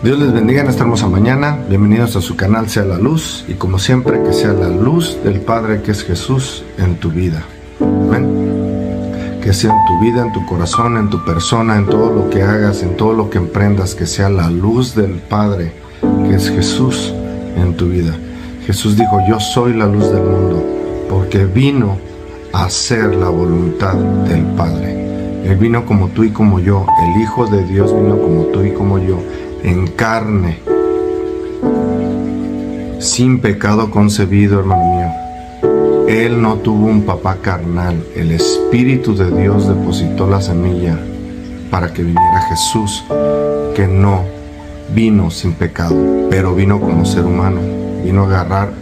Dios les bendiga en esta hermosa mañana. Bienvenidos a su canal Sea la Luz. Y como siempre, que sea la luz del Padre que es Jesús en tu vida. Amén. Que sea en tu vida, en tu corazón, en tu persona, en todo lo que hagas, en todo lo que emprendas, que sea la luz del Padre que es Jesús en tu vida. Jesús dijo: yo soy la luz del mundo, porque vino a hacer la voluntad del Padre. Él vino como tú y como yo. El Hijo de Dios vino como tú y como yo, en carne, sin pecado concebido, hermano mío. Él no tuvo un papá carnal. El Espíritu de Dios depositó la semilla para que viniera Jesús, que no vino sin pecado, pero vino como ser humano. Vino a agarrar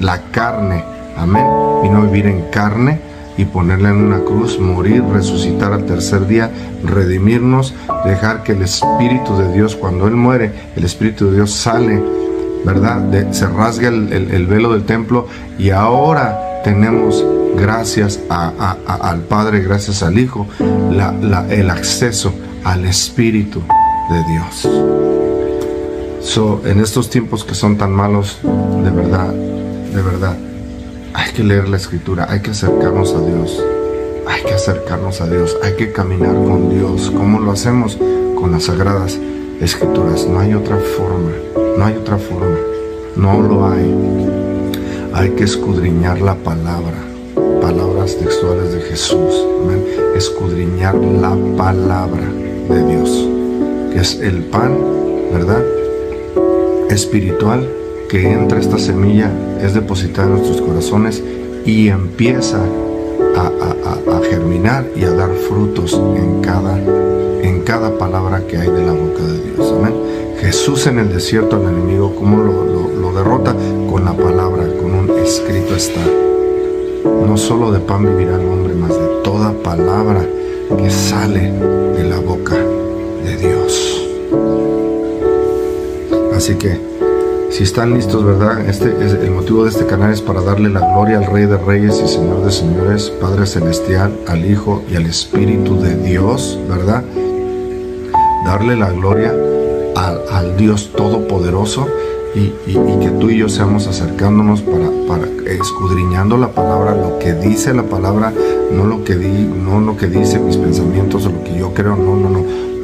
la carne, amén. Vino a vivir en carne y ponerla en una cruz, morir, resucitar al tercer día, redimirnos, dejar que el Espíritu de Dios, cuando Él muere, el Espíritu de Dios sale, ¿verdad? Se rasga el velo del templo, y ahora tenemos, gracias al Padre, gracias al Hijo, el acceso al Espíritu de Dios. En estos tiempos que son tan malos, de verdad, hay que leer la Escritura, hay que acercarnos a Dios, hay que caminar con Dios. ¿Cómo lo hacemos? Con las Sagradas Escrituras. No hay otra forma, no lo hay. Hay que escudriñar la palabra, palabras textuales de Jesús, amén. Escudriñar la palabra de Dios, que es el pan, ¿verdad?, espiritual, que entra esta semilla, es depositada en nuestros corazones y empieza a germinar y a dar frutos en cada palabra que hay de la boca de Dios. Amén. Jesús en el desierto, al enemigo, ¿cómo lo derrota? Con la palabra, con un escrito está. No solo de pan vivirá el hombre, mas de toda palabra que sale de la boca de Dios. Así que, si están listos, ¿verdad? El motivo de este canal es para darle la gloria al Rey de Reyes y Señor de Señores, Padre Celestial, al Hijo y al Espíritu de Dios, ¿verdad? Darle la gloria al Dios Todopoderoso, y que tú y yo seamos acercándonos para escudriñando la palabra, lo que dice la palabra, no lo que dice mis pensamientos o lo que yo creo, no, lo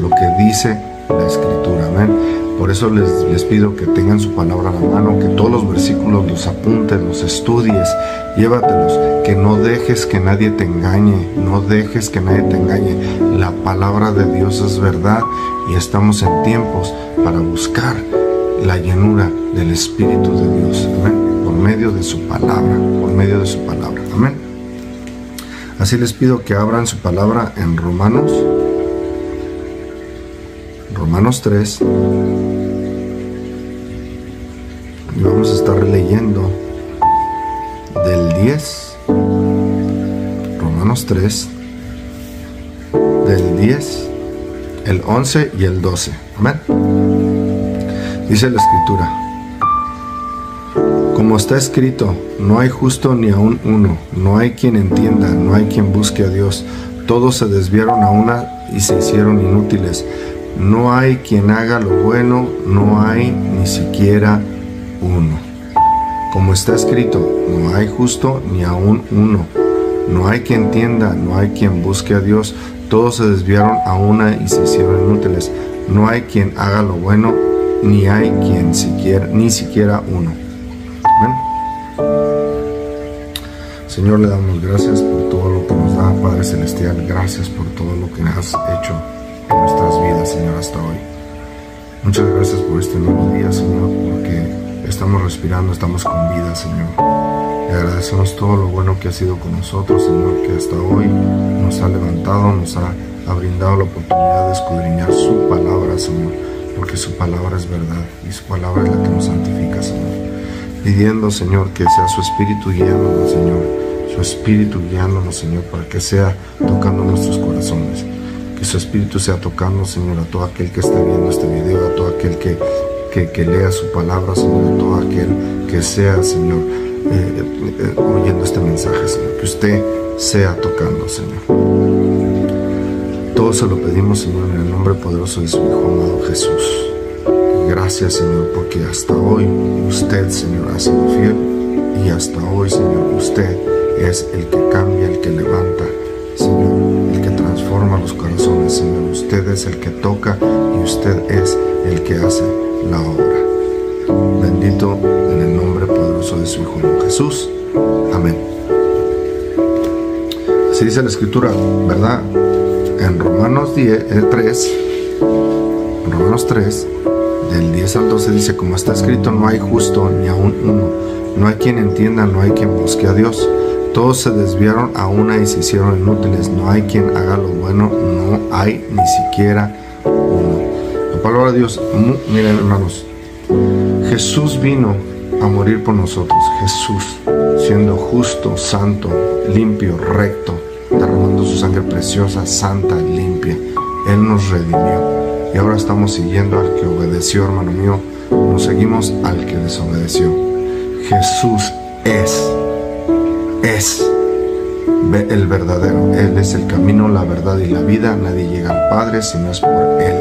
que dice la Escritura, amén. Por eso les pido que tengan su palabra a la mano, que todos los versículos los apuntes, los estudies, llévatelos, que no dejes que nadie te engañe, La palabra de Dios es verdad, y estamos en tiempos para buscar la llenura del Espíritu de Dios, amén, por medio de su palabra, amén. Así les pido que abran su palabra en Romanos 3, y vamos a estar leyendo del 10, Romanos 3, del 10, el 11 y el 12, amén. Dice la Escritura: como está escrito, no hay justo ni aun uno, no hay quien entienda, no hay quien busque a Dios. Todos se desviaron a una y se hicieron inútiles. No hay quien haga lo bueno, no hay ni siquiera uno. Como está escrito, no hay justo ni aun uno, no hay quien entienda, no hay quien busque a Dios. Todos se desviaron a una y se hicieron inútiles. No hay quien haga lo bueno, ni hay quien ni siquiera uno. Amén. Señor, le damos gracias por todo lo que nos da, Padre Celestial. Gracias por todo lo que has hecho en nuestras vidas, Señor, hasta hoy. Muchas gracias por este nuevo día, Señor, porque estamos respirando, estamos con vida, Señor. Le agradecemos todo lo bueno que ha sido con nosotros, Señor, que hasta hoy nos ha levantado, nos ha brindado la oportunidad de escudriñar su palabra, Señor, porque su palabra es verdad y su palabra es la que nos santifica, Señor. Pidiendo, Señor, que sea su Espíritu guiándonos, Señor, para que sea tocando nuestros corazones. Que su Espíritu sea tocando, Señor, a todo aquel que esté viendo este video, a todo aquel que lea su palabra, Señor, a todo aquel que sea, Señor, oyendo este mensaje, Señor. Que usted sea tocando, Señor. Todo se lo pedimos, Señor, en el nombre poderoso de su Hijo amado Jesús. Gracias. Gracias, Señor, porque hasta hoy usted, Señor, ha sido fiel, y hasta hoy, Señor, usted es el que cambia, el que levanta, Señor, el que transforma los corazones, Señor. Usted es el que toca y usted es el que hace la obra. Bendito en el nombre poderoso de su Hijo Jesús. Amén. Así dice la Escritura, ¿verdad? En Romanos 3, del 10 al 12 dice: como está escrito, no hay justo ni aun uno, no hay quien entienda, no hay quien busque a Dios. Todos se desviaron a una y se hicieron inútiles, no hay quien haga lo bueno, no hay ni siquiera uno. La palabra de Dios, miren, hermanos, Jesús vino a morir por nosotros. Jesús, siendo justo, santo, limpio, recto, derramando su sangre preciosa, santa, limpia, Él nos redimió. Y ahora estamos siguiendo al que obedeció, hermano mío. Nos seguimos al que desobedeció. Jesús es el verdadero. Él es el camino, la verdad y la vida. Nadie llega al Padre si no es por Él.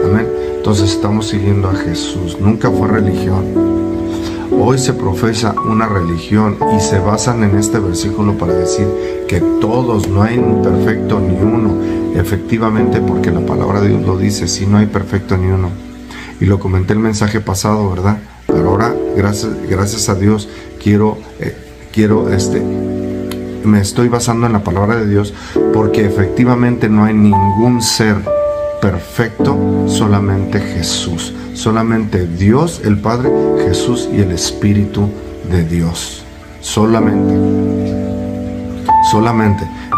Amén. Entonces estamos siguiendo a Jesús. Nunca fue religión. Hoy se profesa una religión y se basan en este versículo para decir que todos, no hay ni perfecto ni uno. Efectivamente, porque la palabra de Dios lo dice, si no hay perfecto ni uno. Y lo comenté el mensaje pasado, ¿verdad? Pero ahora, gracias a Dios, me estoy basando en la palabra de Dios, porque efectivamente no hay ningún ser perfecto, solamente Jesús. Solamente Dios, el Padre, Jesús y el Espíritu de Dios. Solamente,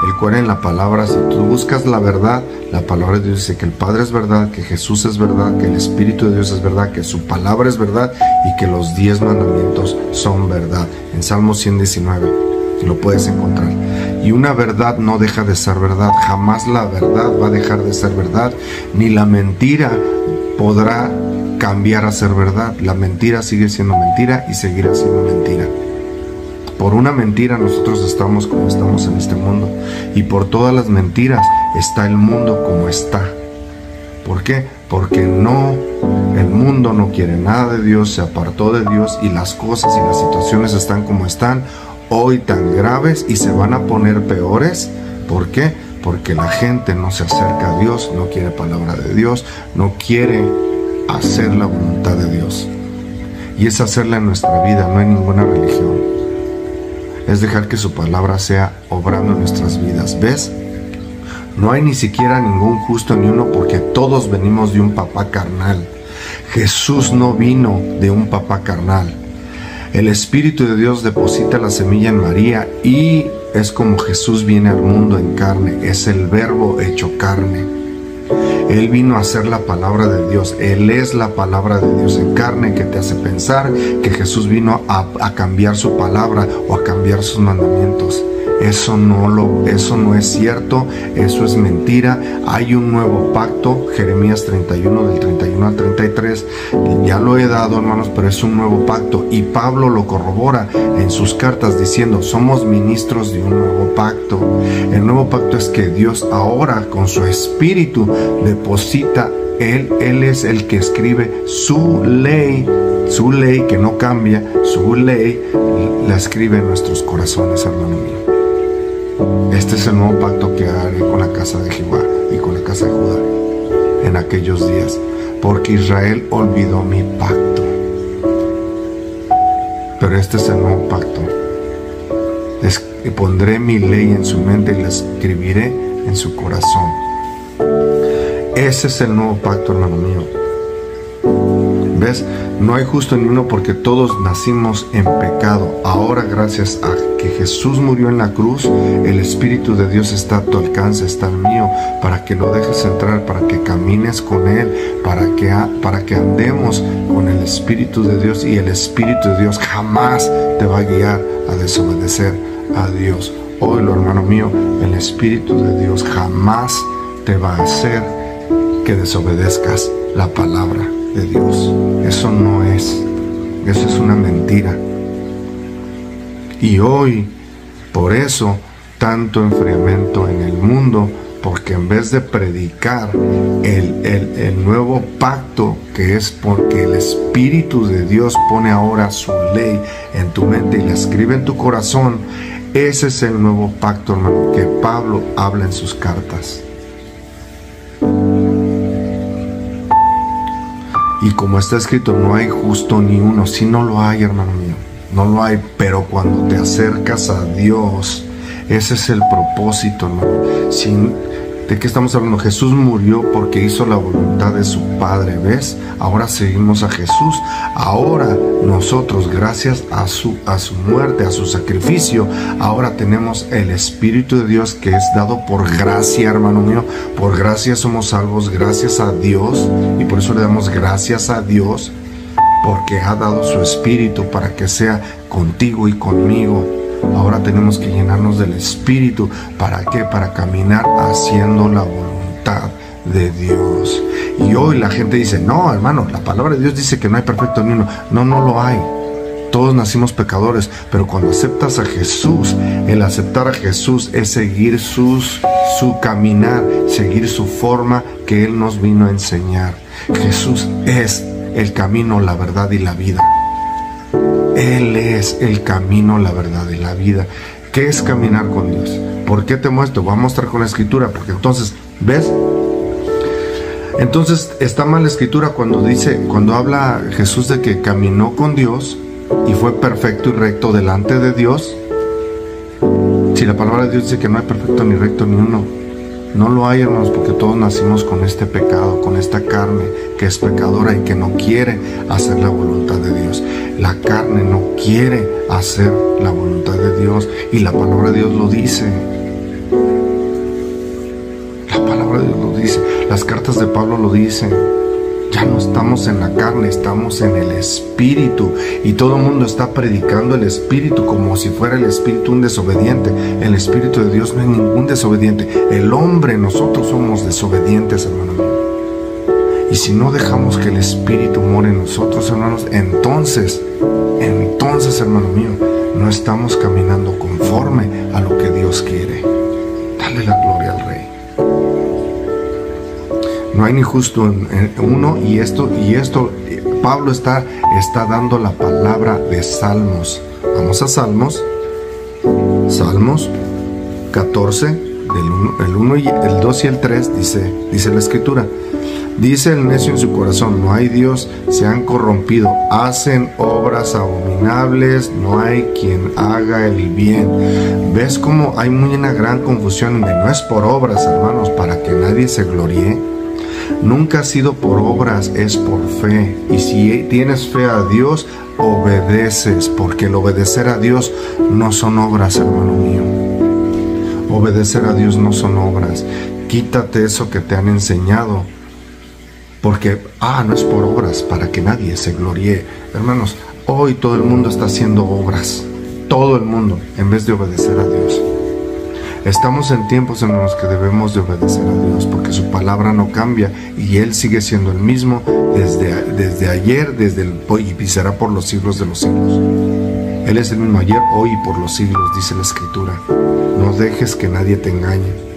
el cual en la palabra, si tú buscas la verdad, la palabra de Dios dice que el Padre es verdad, que Jesús es verdad, que el Espíritu de Dios es verdad, que su palabra es verdad y que los 10 mandamientos son verdad. En Salmo 119 lo puedes encontrar. Y una verdad no deja de ser verdad. Jamás la verdad va a dejar de ser verdad, ni la mentira podrá cambiar a ser verdad. La mentira sigue siendo mentira y seguirá siendo mentira. Por una mentira nosotros estamos como estamos en este mundo, y por todas las mentiras está el mundo como está. ¿Por qué? Porque el mundo no quiere nada de Dios, se apartó de Dios, y las cosas y las situaciones están como están, hoy tan graves, y se van a poner peores. ¿Por qué? Porque la gente no se acerca a Dios, no quiere palabra de Dios, no quiere hacer la voluntad de Dios. Y es hacerla en nuestra vida, no hay ninguna religión. Es dejar que su palabra sea obrando en nuestras vidas. ¿Ves? No hay ni siquiera ningún justo ni uno, porque todos venimos de un papá carnal. Jesús no vino de un papá carnal. El Espíritu de Dios deposita la semilla en María y es como Jesús viene al mundo en carne. Es el Verbo hecho carne. Él vino a ser la palabra de Dios. Él es la palabra de Dios en carne, que te hace pensar que Jesús vino a cambiar su palabra o a cambiar sus mandamientos. Eso no es cierto, eso es mentira. Hay un nuevo pacto, Jeremías 31, del 31 al 33. Ya lo he dado, hermanos, pero es un nuevo pacto. Y Pablo lo corrobora en sus cartas diciendo: somos ministros de un nuevo pacto. El nuevo pacto es que Dios ahora con su Espíritu deposita. Él es el que escribe su ley que no cambia. Su ley la escribe en nuestros corazones, hermano mío. Este es el nuevo pacto que haré con la casa de Jehová y con la casa de Judá en aquellos días, porque Israel olvidó mi pacto. Pero este es el nuevo pacto. Pondré mi ley en su mente y la escribiré en su corazón. Ese es el nuevo pacto, hermano mío. ¿Ves? No hay justo ni uno, porque todos nacimos en pecado. Ahora, gracias a que Jesús murió en la cruz, el Espíritu de Dios está a tu alcance, está al mío, para que lo dejes entrar, para que camines con Él, para que andemos con el Espíritu de Dios, y el Espíritu de Dios jamás te va a guiar a desobedecer a Dios. Óyelo, hermano mío, el Espíritu de Dios jamás te va a hacer que desobedezcas la palabra de Dios. Eso es una mentira. Y hoy, por eso, tanto enfriamiento en el mundo, porque en vez de predicar el nuevo pacto, que es porque el Espíritu de Dios pone ahora su ley en tu mente y la escribe en tu corazón, ese es el nuevo pacto, hermano, que Pablo habla en sus cartas. Y como está escrito, no hay justo ni uno. Si no lo hay, hermano mío, no lo hay. Pero cuando te acercas a Dios, ese es el propósito, hermano. ¿De qué estamos hablando? Jesús murió porque hizo la voluntad de su Padre, ¿ves? Ahora seguimos a Jesús. Ahora nosotros, gracias a su muerte, a su sacrificio, ahora tenemos el Espíritu de Dios, que es dado por gracia, hermano mío. Por gracia somos salvos, gracias a Dios. Y por eso le damos gracias a Dios, porque ha dado su Espíritu para que sea contigo y conmigo. Ahora tenemos que llenarnos del Espíritu. ¿Para qué? Para caminar haciendo la voluntad de Dios. Y hoy la gente dice, no, hermano, la palabra de Dios dice que no hay perfecto ni uno. No, no lo hay. Todos nacimos pecadores, pero cuando aceptas a Jesús, el aceptar a Jesús es seguir su caminar, seguir su forma que Él nos vino a enseñar. Jesús es el camino, la verdad y la vida. Él es el camino, la verdad y la vida. ¿Qué es caminar con Dios? ¿Por qué te muestro? Voy a mostrar con la Escritura, porque entonces, ¿ves? Entonces está mal la Escritura cuando habla Jesús de que caminó con Dios y fue perfecto y recto delante de Dios. Si la palabra de Dios dice que no hay perfecto ni recto ni uno, no lo hay, hermanos, porque todos nacimos con este pecado, con esta carne que es pecadora y que no quiere hacer la voluntad de Dios. La carne no quiere hacer la voluntad de Dios, y la palabra de Dios lo dice. La palabra de Dios lo dice. Las cartas de Pablo lo dicen. Ya no estamos en la carne, estamos en el Espíritu. Y todo el mundo está predicando el Espíritu como si fuera el Espíritu un desobediente. El Espíritu de Dios no es ningún desobediente. El hombre, nosotros somos desobedientes, hermano mío. Y si no dejamos que el Espíritu more en nosotros, hermanos, entonces, hermano mío, no estamos caminando conforme a lo que Dios quiere. Dale la gloria al Rey. No hay ni justo en uno, y esto Pablo está dando la palabra de Salmos. Vamos a Salmos 14, el 1 y el 2 y el 3, dice la Escritura. Dice el necio en su corazón, no hay Dios, se han corrompido, hacen obras abominables, no hay quien haga el bien. ¿Ves cómo hay una gran confusión de no es por obras, hermanos, para que nadie se gloríe? Nunca ha sido por obras, es por fe. Y si tienes fe a Dios, obedeces, porque el obedecer a Dios no son obras, hermano mío. Obedecer a Dios no son obras. Quítate eso que te han enseñado, porque no es por obras, para que nadie se gloríe. Hermanos, hoy todo el mundo está haciendo obras, todo el mundo, en vez de obedecer a Dios. Estamos en tiempos en los que debemos de obedecer a Dios, porque su palabra no cambia y Él sigue siendo el mismo desde ayer, y será por los siglos de los siglos. Él es el mismo ayer, hoy y por los siglos, dice la Escritura. No dejes que nadie te engañe.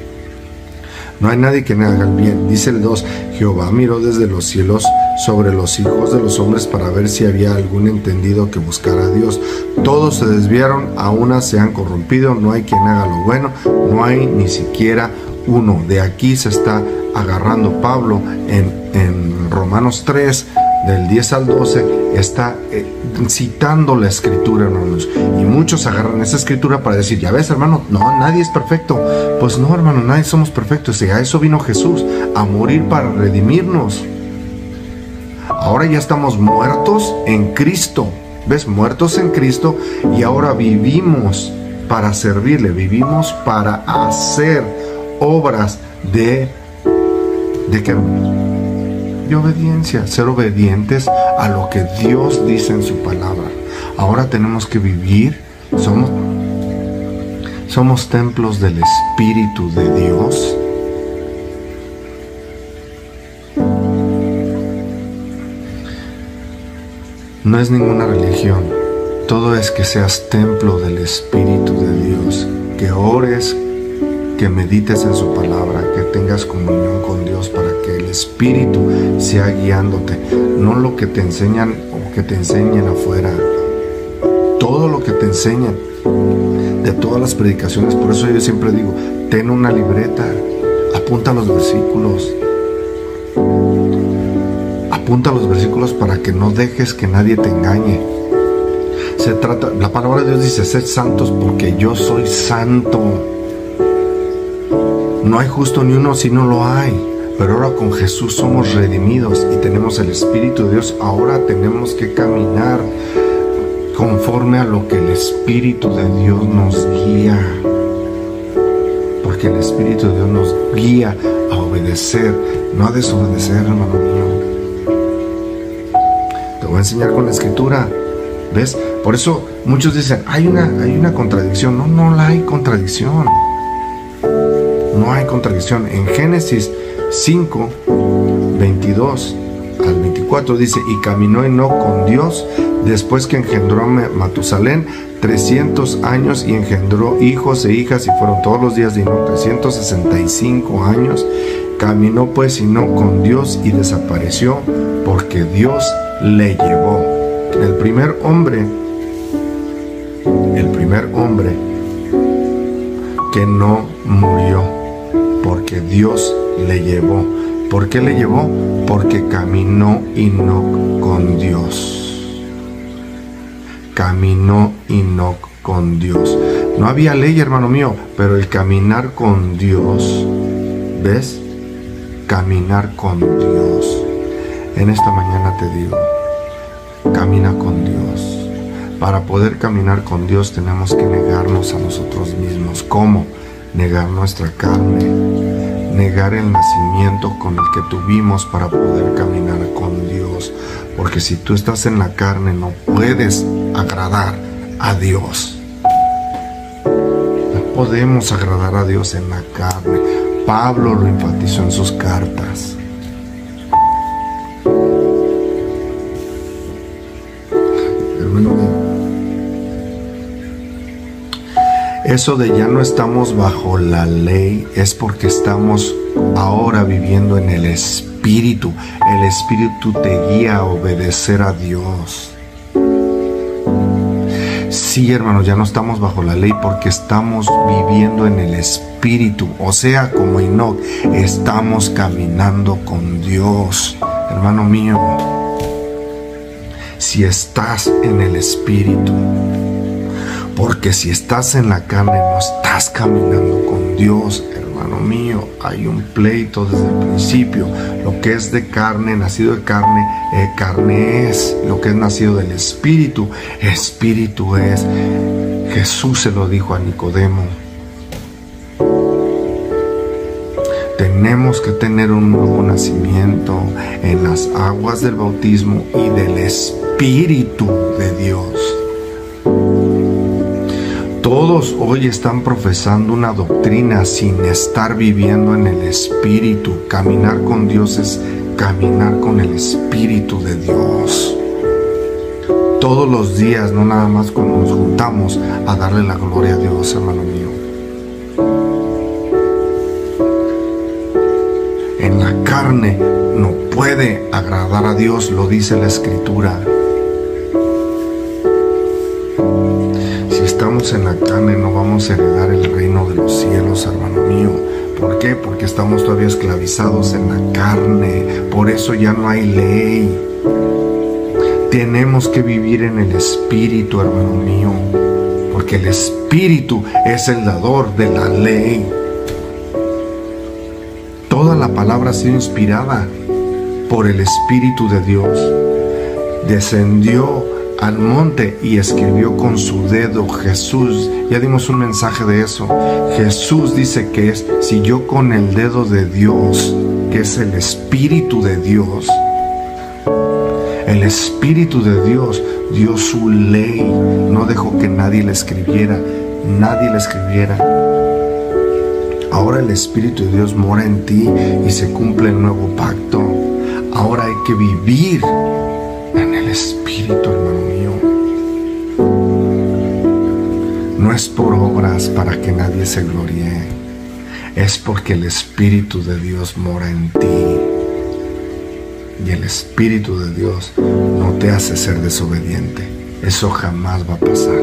No hay nadie que me haga el bien. Dice el 2, Jehová miró desde los cielos sobre los hijos de los hombres para ver si había algún entendido que buscara a Dios. Todos se desviaron, a una se han corrompido, no hay quien haga lo bueno, no hay ni siquiera uno. De aquí se está agarrando Pablo en Romanos 3, del 10 al 12, está citando la Escritura, hermanos. Y muchos agarran esa Escritura para decir, ya ves, hermano, no, nadie es perfecto. Pues no, hermano, nadie somos perfectos. Y a eso vino Jesús, a morir para redimirnos. Ahora ya estamos muertos en Cristo. ¿Ves? Muertos en Cristo, y ahora vivimos para servirle, vivimos para hacer obras de ¿qué, hermanos? De obediencia, ser obedientes a lo que Dios dice en su palabra. Ahora tenemos que vivir, somos templos del Espíritu de Dios. No es ninguna religión, todo es que seas templo del Espíritu de Dios, que ores, que medites en su palabra, que tengas comunión con Dios para que el Espíritu sea guiándote, no lo que te enseñan o que te enseñen afuera, todo lo que te enseñan de todas las predicaciones. Por eso yo siempre digo, ten una libreta, apunta los versículos, para que no dejes que nadie te engañe. Se trata, la palabra de Dios dice, sed santos porque yo soy santo. No hay justo ni uno si no lo hay, pero ahora con Jesús somos redimidos y tenemos el Espíritu de Dios. Ahora tenemos que caminar conforme a lo que el Espíritu de Dios nos guía, porque el Espíritu de Dios nos guía a obedecer, no a desobedecer, hermano mío. Te voy a enseñar con la Escritura, ¿ves? Por eso muchos dicen, hay una contradicción. No la hay contradicción. No hay contradicción. En Génesis 5, 22 al 24 dice, y caminó Enoc con Dios después que engendró a Matusalén 300 años y engendró hijos e hijas, y fueron todos los días de Enoc 365 años. Caminó pues Enoc con Dios y desapareció porque Dios le llevó. El primer hombre que no murió, porque Dios le llevó. ¿Por qué le llevó? Porque caminó Enoc con Dios. Caminó Enoc con Dios. No había ley, hermano mío, pero el caminar con Dios, ¿ves? Caminar con Dios. En esta mañana te digo, camina con Dios. Para poder caminar con Dios tenemos que negarnos a nosotros mismos. ¿Cómo? Negar nuestra carne, negar el nacimiento con el que tuvimos para poder caminar con Dios. Porque si tú estás en la carne no puedes agradar a Dios. No podemos agradar a Dios en la carne. Pablo lo enfatizó en sus cartas. Eso de ya no estamos bajo la ley es porque estamos ahora viviendo en el Espíritu. El Espíritu te guía a obedecer a Dios. Sí, hermanos, ya no estamos bajo la ley porque estamos viviendo en el Espíritu. O sea, como Enoc, estamos caminando con Dios. Hermano mío, si estás en el Espíritu, porque si estás en la carne no estás caminando con Dios, hermano mío. Hay un pleito desde el principio. Lo que es de carne, nacido de carne, carne es. Lo que es nacido del Espíritu, Espíritu es. Jesús se lo dijo a Nicodemo. Tenemos que tener un nuevo nacimiento en las aguas del bautismo y del Espíritu de Dios. Todos hoy están profesando una doctrina sin estar viviendo en el Espíritu. Caminar con Dios es caminar con el Espíritu de Dios. Todos los días, no nada más cuando nos juntamos a darle la gloria a Dios, hermano mío. En la carne no puede agradar a Dios, lo dice la Escritura. Estamos en la carne, no vamos a heredar el reino de los cielos, hermano mío. ¿Por qué? Porque estamos todavía esclavizados en la carne. Por eso ya no hay ley. Tenemos que vivir en el Espíritu, hermano mío, porque el Espíritu es el dador de la ley. Toda la palabra ha sido inspirada por el Espíritu de Dios. Descendió al monte y escribió con su dedo. Jesús, ya dimos un mensaje de eso. Jesús dice que es, si yo con el dedo de Dios, que es el Espíritu de Dios, el Espíritu de Dios dio su ley, no dejó que nadie la escribiera, Ahora el Espíritu de Dios mora en ti y se cumple el nuevo pacto. Ahora hay que vivir en el Espíritu, hermano mío. No es por obras para que nadie se gloríe. es porque el Espíritu de Dios mora en ti. Y el Espíritu de Dios no te hace ser desobediente. Eso jamás va a pasar.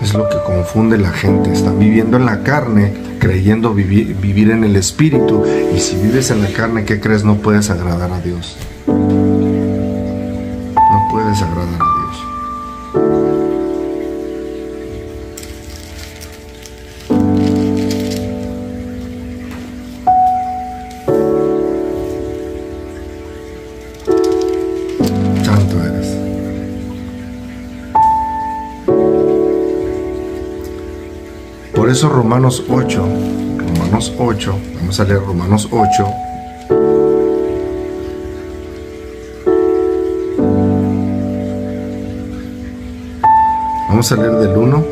Es lo que confunde la gente. Están viviendo en la carne, creyendo vivir en el Espíritu. Y si vives en la carne, ¿qué crees? No puedes agradar a Dios. No puedes agradar a Dios. Por eso Romanos 8, vamos a leer Romanos 8. Vamos a leer del 1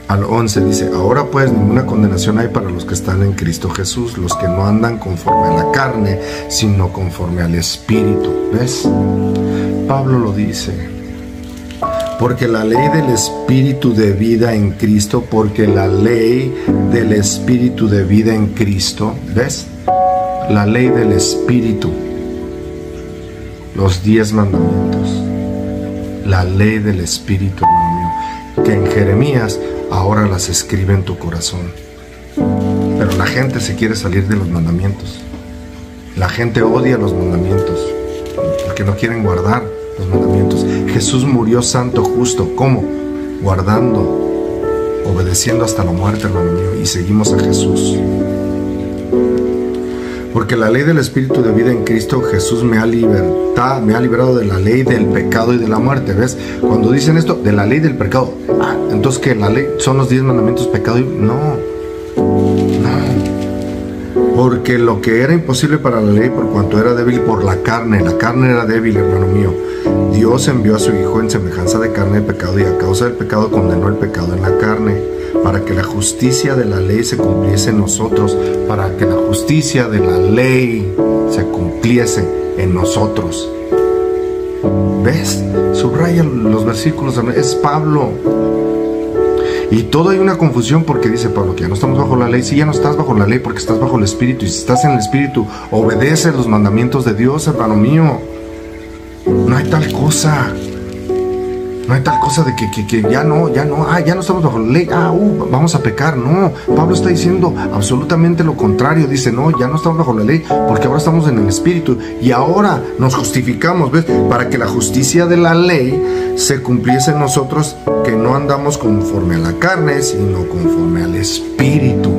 al 11, dice: ahora pues ninguna condenación hay para los que están en Cristo Jesús, los que no andan conforme a la carne, sino conforme al Espíritu. ¿Ves? Pablo lo dice. Porque la ley del Espíritu de vida en Cristo, porque la ley del Espíritu de vida en Cristo, ¿ves? La ley del Espíritu, los 10 mandamientos, la ley del Espíritu, hermano mío, que en Jeremías ahora las escribe en tu corazón. Pero la gente se quiere salir de los mandamientos. La gente odia los mandamientos porque no quieren guardar los mandamientos. Jesús murió santo, justo. ¿Cómo? Guardando, obedeciendo hasta la muerte, hermano mío, y seguimos a Jesús. Porque la ley del Espíritu de vida en Cristo Jesús me ha liberado de la ley del pecado y de la muerte. ¿Ves? Cuando dicen esto, de la ley del pecado, entonces que la ley son los 10 mandamientos, pecado y... No. Porque lo que era imposible para la ley, por cuanto era débil por la carne era débil, hermano mío, Dios envió a su Hijo en semejanza de carne de pecado, y a causa del pecado condenó el pecado en la carne, para que la justicia de la ley se cumpliese en nosotros, para que la justicia de la ley se cumpliese en nosotros. ¿Ves? Subraya los versículos, es Pablo. Y todo hay una confusión porque dice Pablo que ya no estamos bajo la ley. Sí, ya no estás bajo la ley porque estás bajo el Espíritu. Y si estás en el Espíritu, obedece los mandamientos de Dios, hermano mío. No hay tal cosa. No hay tal cosa de que ya no estamos bajo la ley. Vamos a pecar. No, Pablo está diciendo absolutamente lo contrario. Dice, no, ya no estamos bajo la ley porque ahora estamos en el Espíritu. Y ahora nos justificamos, ¿ves? Para que la justicia de la ley se cumpliese en nosotros, que no andamos conforme a la carne, sino conforme al Espíritu.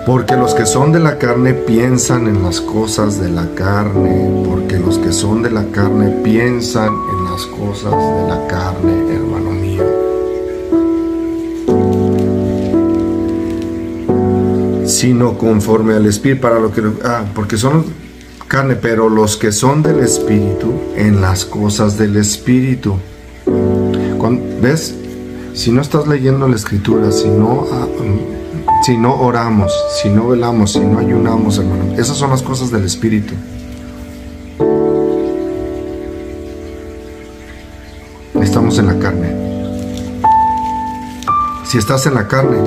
Porque los que son de la carne piensan en las cosas de la carne. Porque los que son de la carne piensan en las cosas de la carne, hermano mío. Sino conforme al Espíritu, porque son carne, pero los que son del Espíritu, en las cosas del Espíritu. ¿Ves? Si no estás leyendo la Escritura, si no oramos, si no velamos, si no ayunamos, hermano, esas son las cosas del Espíritu. Estamos en la carne. Si estás en la carne,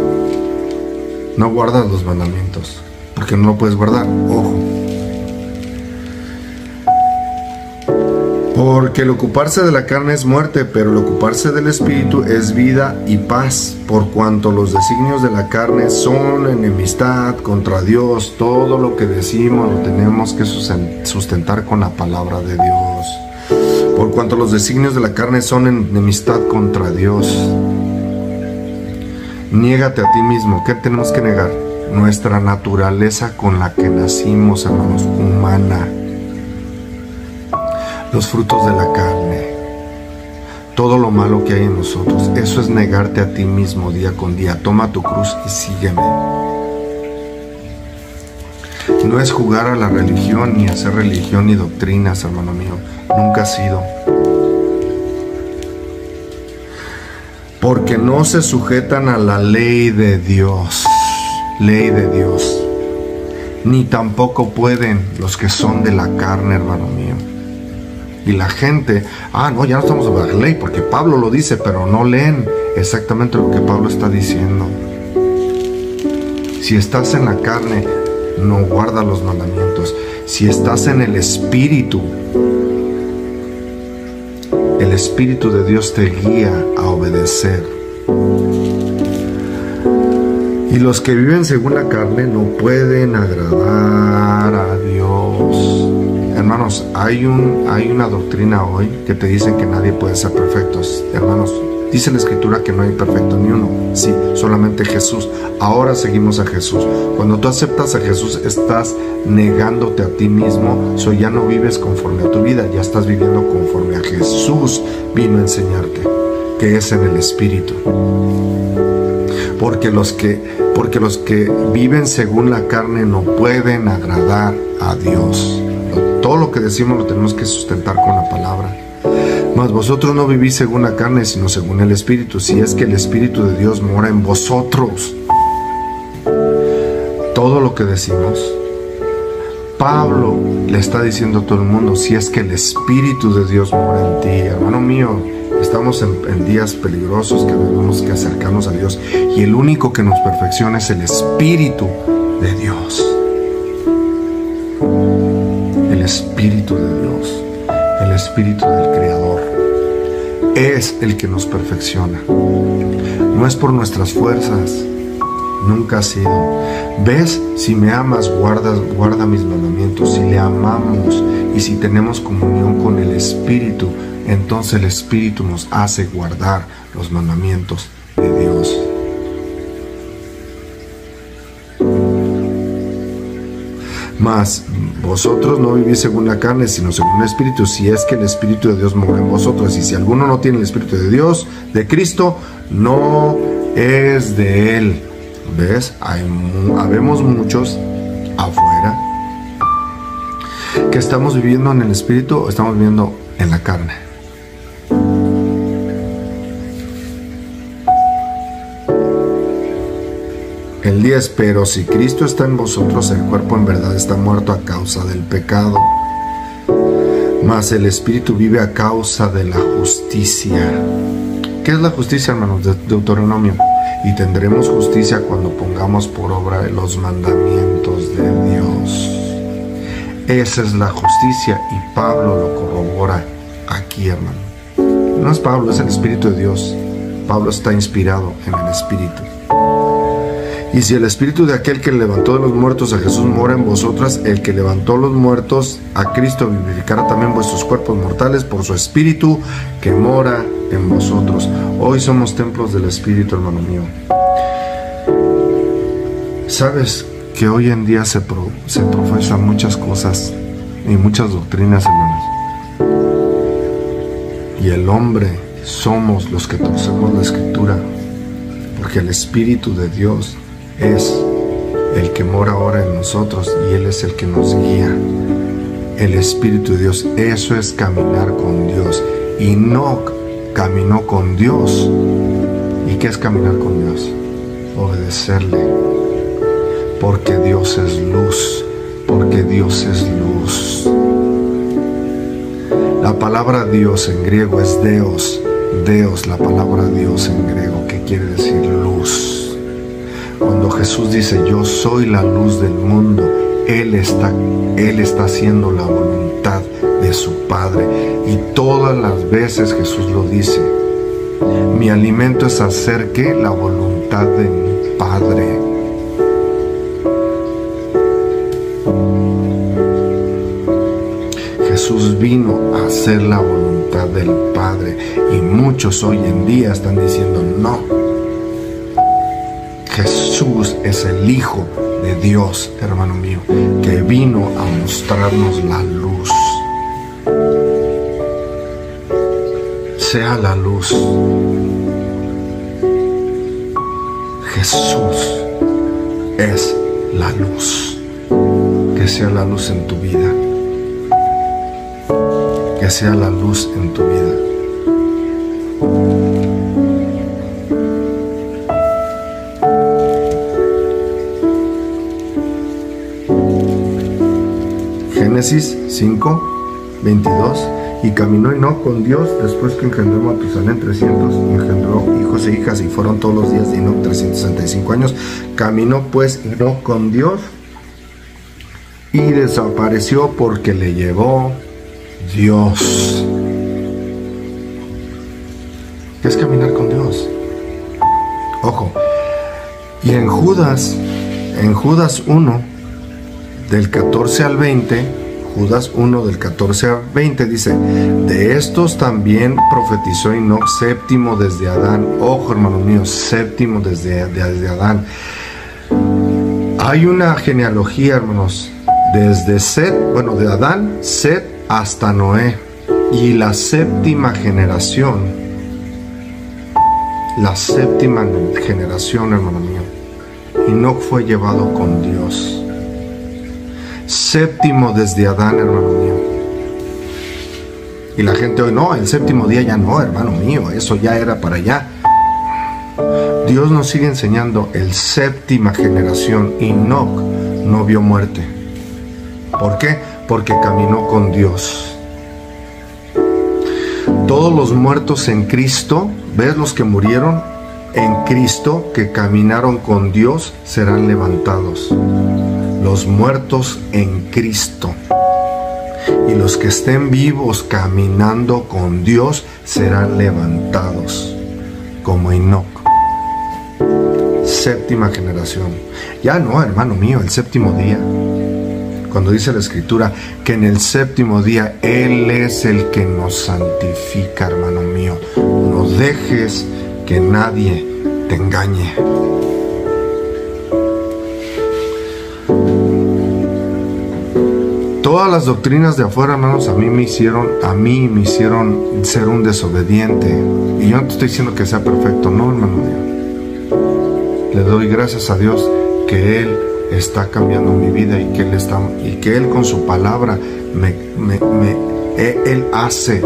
no guardas los mandamientos, porque no lo puedes guardar. Ojo. Porque el ocuparse de la carne es muerte, pero el ocuparse del Espíritu es vida y paz, por cuanto los designios de la carne son enemistad contra Dios. Todo lo que decimos lo tenemos que sustentar con la palabra de Dios. Por cuanto los designios de la carne son enemistad contra Dios. Niégate a ti mismo. ¿Qué tenemos que negar? Nuestra naturaleza con la que nacimos, hermanos, humana. Los frutos de la carne, todo lo malo que hay en nosotros, eso es negarte a ti mismo día con día. Toma tu cruz y sígueme. No es jugar a la religión, ni hacer religión ni doctrinas, hermano mío. Nunca ha sido. Porque no se sujetan a la ley de Dios. Ley de Dios. Ni tampoco pueden los que son de la carne, hermano mío. Y la gente, no, ya no estamos bajo la ley, porque Pablo lo dice, pero no leen exactamente lo que Pablo está diciendo. Si estás en la carne, no guarda los mandamientos. Si estás en el Espíritu de Dios te guía a obedecer. Y los que viven según la carne no pueden agradar a Dios. Hermanos, hay una doctrina hoy que te dicen que nadie puede ser perfecto. Hermanos, dice la Escritura que no hay perfecto ni uno. Sí, solamente Jesús. Ahora seguimos a Jesús. Cuando tú aceptas a Jesús, estás negándote a ti mismo. Ya no vives conforme a tu vida, ya estás viviendo conforme a Jesús vino a enseñarte, que es en el Espíritu. Porque los que viven según la carne no pueden agradar a Dios. Todo lo que decimos lo tenemos que sustentar con la palabra. Mas vosotros no vivís según la carne, sino según el Espíritu, si es que el Espíritu de Dios mora en vosotros. Todo lo que decimos, Pablo le está diciendo a todo el mundo, si es que el Espíritu de Dios mora en ti. Hermano mío, estamos en días peligrosos que tenemos que acercarnos a Dios, y el único que nos perfecciona es el Espíritu de Dios. El Espíritu de Dios, el Espíritu del Creador, es el que nos perfecciona. No es por nuestras fuerzas, nunca ha sido. ¿Ves? Si me amas, guarda mis mandamientos. Si le amamos y si tenemos comunión con el Espíritu, entonces el Espíritu nos hace guardar los mandamientos de Dios. Mas vosotros no vivís según la carne, sino según el Espíritu, si es que el Espíritu de Dios mora en vosotros. Y si alguno no tiene el Espíritu de Dios, de Cristo, no es de Él. ¿Ves? Habemos muchos afuera que estamos viviendo en el Espíritu o estamos viviendo en la carne. El 10, pero si Cristo está en vosotros, el cuerpo en verdad está muerto a causa del pecado, mas el Espíritu vive a causa de la justicia. ¿Qué es la justicia, hermanos? Deuteronomio. Y tendremos justicia cuando pongamos por obra los mandamientos de Dios. Esa es la justicia, y Pablo lo corrobora aquí, hermano. No es Pablo, es el Espíritu de Dios. Pablo está inspirado en el Espíritu. Y si el Espíritu de aquel que levantó de los muertos a Jesús mora en vosotras, el que levantó los muertos a Cristo vivificará también vuestros cuerpos mortales por su Espíritu que mora en vosotros. Hoy somos templos del Espíritu, hermano mío. Sabes que hoy en día se profesan muchas cosas y muchas doctrinas, hermanos. Y el hombre somos los que torcemos la Escritura, porque el Espíritu de Dios es el que mora ahora en nosotros y Él es el que nos guía. El Espíritu de Dios, eso es caminar con Dios. Y Enoc caminó con Dios. ¿Y qué es caminar con Dios? Obedecerle. Porque Dios es luz. Porque Dios es luz. La palabra Dios en griego es Deos. Deos, la palabra Dios en griego, que quiere decir luz. Cuando Jesús dice, yo soy la luz del mundo, Él está haciendo la voluntad de su Padre. Y todas las veces Jesús lo dice, mi alimento es hacer ¿qué? La voluntad de mi Padre. Jesús vino a hacer la voluntad del Padre, y muchos hoy en día están diciendo no. Jesús es el Hijo de Dios, hermano mío, que vino a mostrarnos la luz. Sea la luz. Jesús es la luz. Que sea la luz en tu vida. Que sea la luz en tu vida. Génesis 5, 22. Y caminó Enoc con Dios después que engendró a Matusalén 300, y engendró hijos e hijas, y fueron todos los días de Enoc 365 años. Caminó pues Enoc con Dios y desapareció porque le llevó Dios. ¿Qué es caminar con Dios? Ojo. Y en Judas 1, del 14 al 20, Judas 1 del 14 al 20 dice: de estos también profetizó Enoc, séptimo desde Adán. Ojo, hermano mío, séptimo desde Adán. Hay una genealogía, hermanos, desde Set, bueno, de Adán, Set hasta Noé. Y la séptima generación, hermano mío, Enoc fue llevado con Dios. Séptimo desde Adán, hermano mío. Y la gente hoy, no, el séptimo día ya no, hermano mío, eso ya era para allá. Dios nos sigue enseñando, el séptima generación, Enoc no vio muerte. ¿Por qué? Porque caminó con Dios. Todos los muertos en Cristo, ¿ves? Los que murieron en Cristo, que caminaron con Dios, serán levantados. Los muertos en Cristo. Y los que estén vivos caminando con Dios serán levantados, como Enoc. Séptima generación. Ya no, hermano mío, el séptimo día. Cuando dice la Escritura que en el séptimo día Él es el que nos santifica, hermano mío. No dejes que nadie te engañe. Todas las doctrinas de afuera, hermanos, a mí me hicieron ser un desobediente. Y yo no te estoy diciendo que sea perfecto, no, hermano mío. Le doy gracias a Dios que Él está cambiando mi vida y que Él con su palabra Él hace,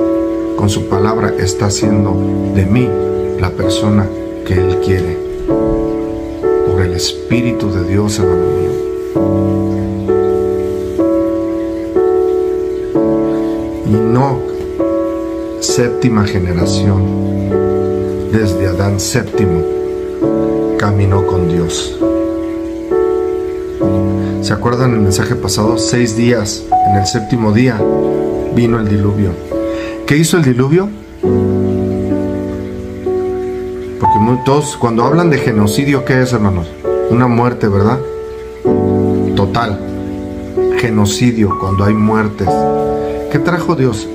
con su palabra está haciendo de mí la persona que Él quiere. Por el Espíritu de Dios, hermano mío. Enoc, séptima generación, desde Adán séptimo, caminó con Dios. ¿Se acuerdan el mensaje pasado? 6 días, en el séptimo día vino el diluvio. ¿Qué hizo el diluvio? Porque todos, cuando hablan de genocidio, ¿qué es, hermanos? Una muerte, ¿verdad? Total. Genocidio, cuando hay muertes. ¿Qué trajo Dios?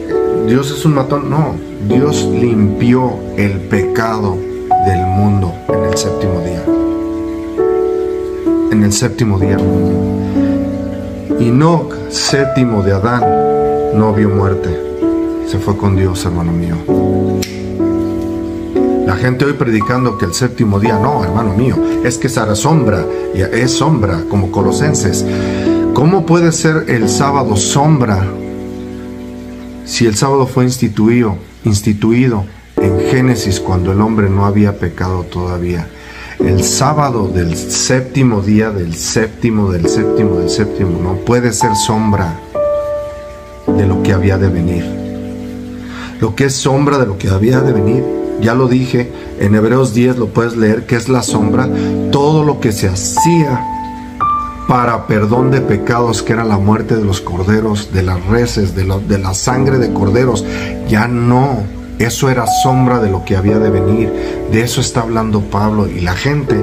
¿Dios es un matón? No, Dios limpió el pecado del mundo en el séptimo día. En el séptimo día. Enoc, séptimo de Adán, no vio muerte. Se fue con Dios, hermano mío. La gente hoy predicando que el séptimo día, no, hermano mío, es que será sombra, es sombra, como Colosenses. ¿Cómo puede ser el sábado sombra si el sábado fue instituido en Génesis cuando el hombre no había pecado todavía? El sábado del séptimo día, del séptimo, no puede ser sombra de lo que había de venir. Lo que es sombra de lo que había de venir, ya lo dije, en Hebreos 10 lo puedes leer, que es la sombra, todo lo que se hacía para perdón de pecados, que era la muerte de los corderos, de las reses, de la sangre de corderos. Ya no, eso era sombra de lo que había de venir. De eso está hablando Pablo. Y la gente,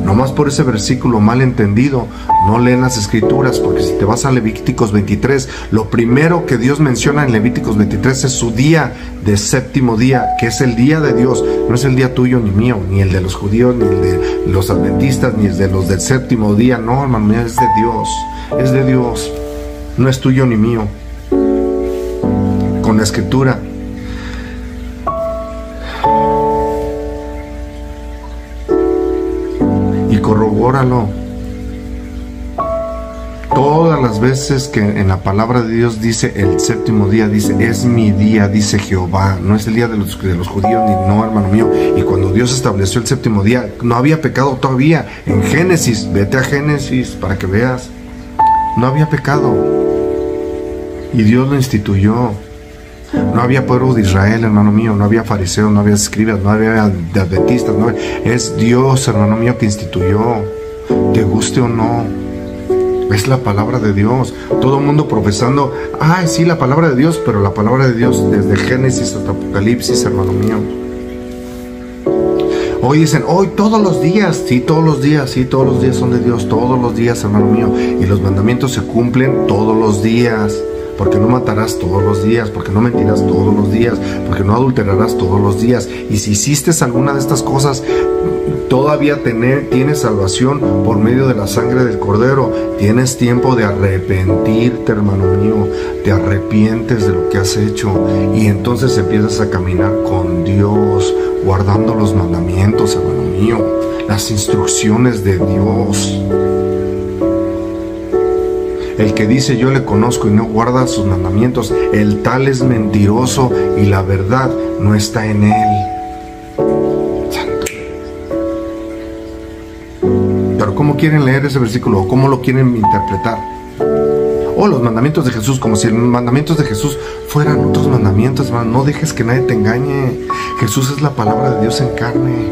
nomás por ese versículo mal entendido, no leen las Escrituras, porque si te vas a Levíticos 23, lo primero que Dios menciona en Levíticos 23 es su día de séptimo día, que es el día de Dios. No es el día tuyo ni mío, ni el de los judíos, ni el de los adventistas, ni el de los del séptimo día. No, hermano mío, es de Dios. Es de Dios. No es tuyo ni mío. Con la Escritura. Y corrobóralo. Todas las veces que en la palabra de Dios dice el séptimo día, dice es mi día, dice Jehová. No es el día de los judíos, ni no, hermano mío. Y cuando Dios estableció el séptimo día, no había pecado todavía. En Génesis, vete a Génesis para que veas, no había pecado. Y Dios lo instituyó. No había pueblo de Israel, hermano mío, no había fariseos, no había escribas, no había adventistas, es Dios, hermano mío, que instituyó, te guste o no. Es la palabra de Dios. Todo el mundo profesando, ay, sí, la palabra de Dios, pero la palabra de Dios desde Génesis hasta Apocalipsis, hermano mío. Hoy dicen, hoy todos los días, sí, todos los días, sí, todos los días son de Dios, todos los días, hermano mío. Y los mandamientos se cumplen todos los días. Porque no matarás todos los días, porque no mentirás todos los días, porque no adulterarás todos los días. Y si hiciste alguna de estas cosas, todavía tienes salvación por medio de la sangre del Cordero. Tienes tiempo de arrepentirte, hermano mío. Te arrepientes de lo que has hecho y entonces empiezas a caminar con Dios, guardando los mandamientos, hermano mío, las instrucciones de Dios. El que dice yo le conozco y no guarda sus mandamientos, el tal es mentiroso y la verdad no está en él. Santo. Pero ¿cómo quieren leer ese versículo? ¿O cómo lo quieren interpretar? O los mandamientos de Jesús, como si los mandamientos de Jesús fueran otros mandamientos, hermano. No dejes que nadie te engañe. Jesús es la palabra de Dios en carne.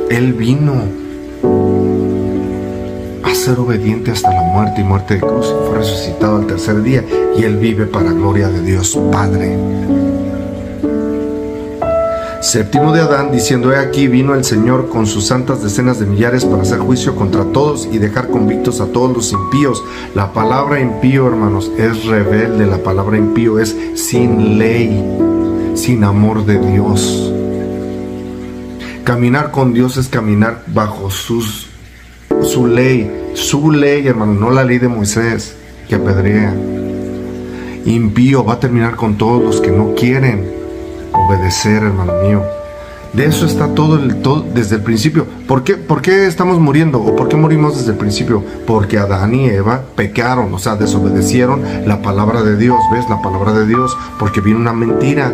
Él vino ser obediente hasta la muerte y muerte de cruz, y fue resucitado al tercer día, y Él vive para gloria de Dios Padre. Séptimo de Adán, diciendo, he aquí vino el Señor con sus santas decenas de millares para hacer juicio contra todos y dejar convictos a todos los impíos. La palabra impío, hermanos, es rebelde. La palabra impío es sin ley, sin amor de Dios. Caminar con Dios es caminar bajo su ley, hermano, no la ley de Moisés que apedrea. Impío va a terminar con todos los que no quieren obedecer, hermano mío. De eso está todo desde el principio. ¿Por qué estamos muriendo? ¿O por qué morimos desde el principio? Porque Adán y Eva pecaron, o sea, desobedecieron la palabra de Dios. ¿Ves? La palabra de Dios, porque vino una mentira.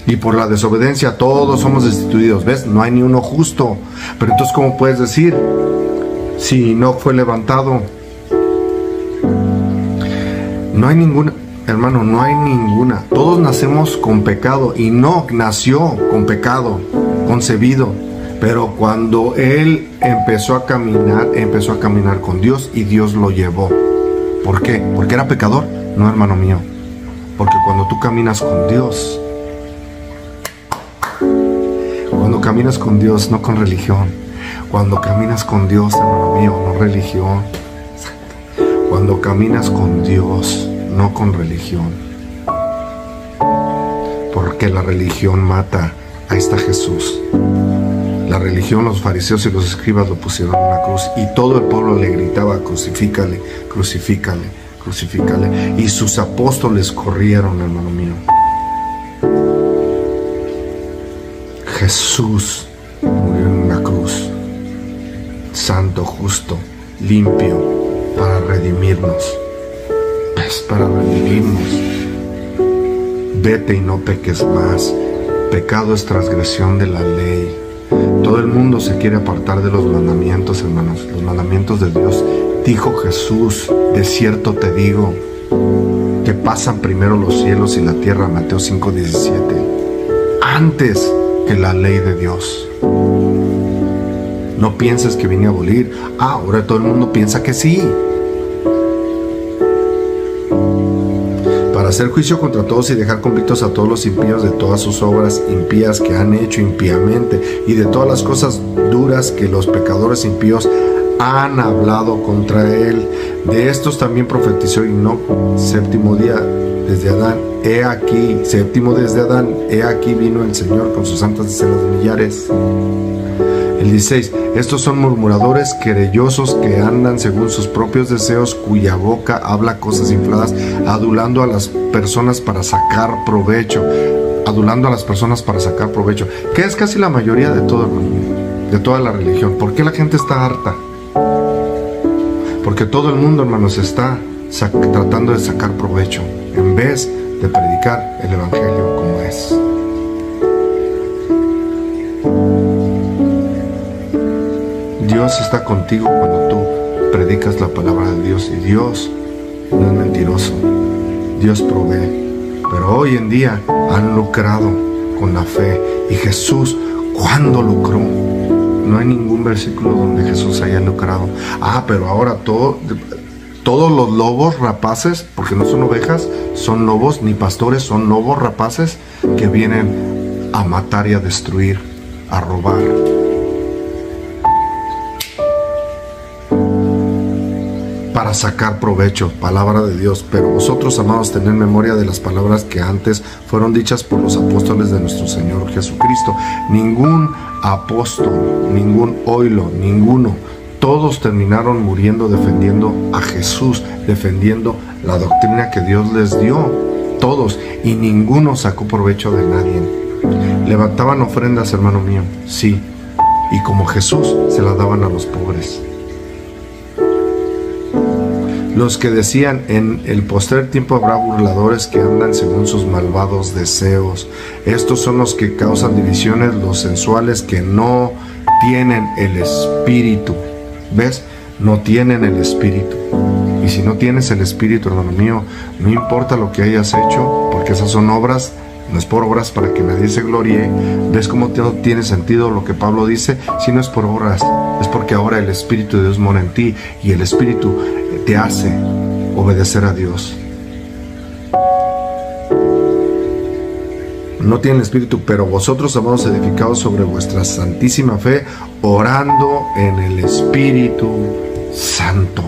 Y por la desobediencia todos somos destituidos. ¿Ves? No hay ni uno justo. Pero entonces, ¿cómo puedes decir si no fue levantado? No hay ninguna, hermano, no hay ninguna. Todos nacemos con pecado. Y no nació con pecado, concebido. Pero cuando él empezó a caminar con Dios y Dios lo llevó. ¿Por qué? ¿Porque era pecador? No, hermano mío. Porque cuando tú caminas con Dios, caminas con Dios, no con religión. Cuando caminas con Dios, hermano mío, no religión. Cuando caminas con Dios, no con religión. Porque la religión mata. Ahí está Jesús. La religión, los fariseos y los escribas lo pusieron en una cruz y todo el pueblo le gritaba, crucifícale, crucifícale, crucifícale. Y sus apóstoles corrieron, hermano mío. Jesús murió en una cruz, santo, justo, limpio, para redimirnos. Es para redimirnos. Vete y no peques más. Pecado es transgresión de la ley. Todo el mundo se quiere apartar de los mandamientos, hermanos, los mandamientos de Dios. Dijo Jesús, de cierto te digo, que pasan primero los cielos y la tierra, Mateo 5:17, antes que la ley de Dios. No pienses que vine a abolir. Ahora todo el mundo piensa que sí. Para hacer juicio contra todos y dejar convictos a todos los impíos de todas sus obras impías que han hecho impíamente y de todas las cosas duras que los pecadores impíos han hablado contra él. De estos también profetizó Enoc, séptimo día desde Adán, he aquí, séptimo desde Adán, he aquí vino el Señor con sus santas decenas de millares. El 16, estos son murmuradores, querellosos, que andan según sus propios deseos, cuya boca habla cosas infladas, adulando a las personas para sacar provecho. Adulando a las personas para sacar provecho, que es casi la mayoría de todo, de toda la religión. ¿Por qué la gente está harta? Porque todo el mundo, hermanos, está tratando de sacar provecho en vez de predicar el evangelio como es. Dios está contigo cuando tú predicas la palabra de Dios, y Dios no es mentiroso. Dios provee. Pero hoy en día han lucrado con la fe. Y Jesús, ¿cuándo lucró? No hay ningún versículo donde Jesús haya lucrado. Pero ahora todos los lobos rapaces, porque no son ovejas, son lobos, ni pastores, son lobos rapaces que vienen a matar y a destruir, a robar. Para sacar provecho, palabra de Dios. Pero vosotros, amados, tened memoria de las palabras que antes fueron dichas por los apóstoles de nuestro Señor Jesucristo. Ningún apóstol, ningún oilo, ninguno, todos terminaron muriendo defendiendo a Jesús, defendiendo la doctrina que Dios les dio. Todos, y ninguno sacó provecho de nadie. Levantaban ofrendas, hermano mío, sí, y como Jesús se las daban a los pobres. Los que decían: en el postrer tiempo habrá burladores que andan según sus malvados deseos. Estos son los que causan divisiones, los sensuales que no tienen el Espíritu. ¿Ves? No tienen el Espíritu. Y si no tienes el Espíritu, hermano mío, no importa lo que hayas hecho, porque esas son obras, no es por obras para que nadie se gloríe. ¿Ves cómo no tiene sentido lo que Pablo dice? Si no es por obras, es porque ahora el Espíritu de Dios mora en ti, y el Espíritu te hace obedecer a Dios. No tienen Espíritu, pero vosotros, amados, edificados sobre vuestra santísima fe, orando en el Espíritu Santo.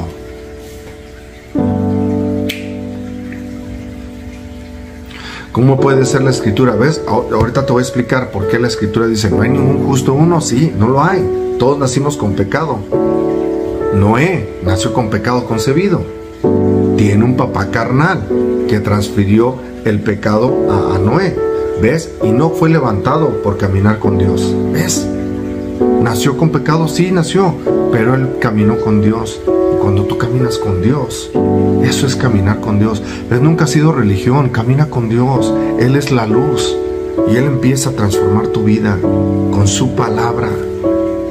¿Cómo puede ser la Escritura? ¿Ves? Ahorita te voy a explicar por qué la Escritura dice: no hay ningún justo uno. Sí, no lo hay. Todos nacimos con pecado. Noé nació con pecado concebido. Tiene un papá carnal que transfirió el pecado a Noé. ¿Ves? Y no fue levantado por caminar con Dios. ¿Ves? ¿Nació con pecado? Sí, nació. Pero él caminó con Dios. Y cuando tú caminas con Dios, eso es caminar con Dios. ¿Ves? Nunca ha sido religión. Camina con Dios. Él es la luz. Y Él empieza a transformar tu vida con su palabra.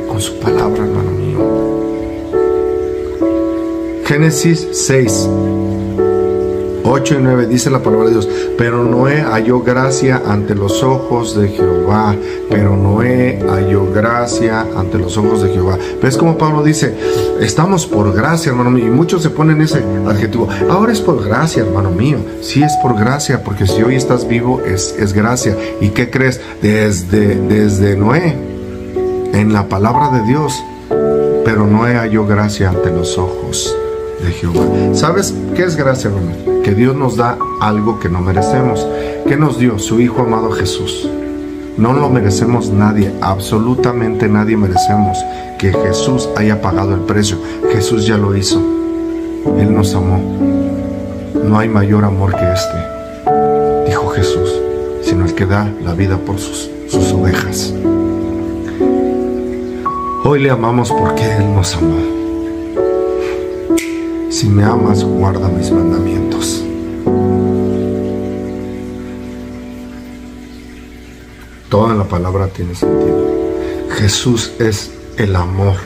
Con su palabra, hermano mío. Génesis 6, 8 y 9 dice la palabra de Dios: pero Noé halló gracia ante los ojos de Jehová. Pero Noé halló gracia ante los ojos de Jehová. ¿Ves cómo Pablo dice? Estamos por gracia, hermano mío. Y muchos se ponen ese adjetivo: ahora es por gracia, hermano mío. Sí, es por gracia, porque si hoy estás vivo es gracia. ¿Y qué crees? Desde Noé, en la palabra de Dios. Pero Noé halló gracia ante los ojos de Jehová. ¿Sabes qué es gracia, hermano? Que Dios nos da algo que no merecemos. ¿Qué nos dio? Su Hijo amado Jesús. No lo merecemos nadie, absolutamente nadie merecemos que Jesús haya pagado el precio. Jesús ya lo hizo. Él nos amó. No hay mayor amor que este, dijo Jesús, sino el que da la vida por sus ovejas. Hoy le amamos porque Él nos amó. Si me amas, guarda mis mandamientos. Toda la palabra tiene sentido. Jesús es el amor,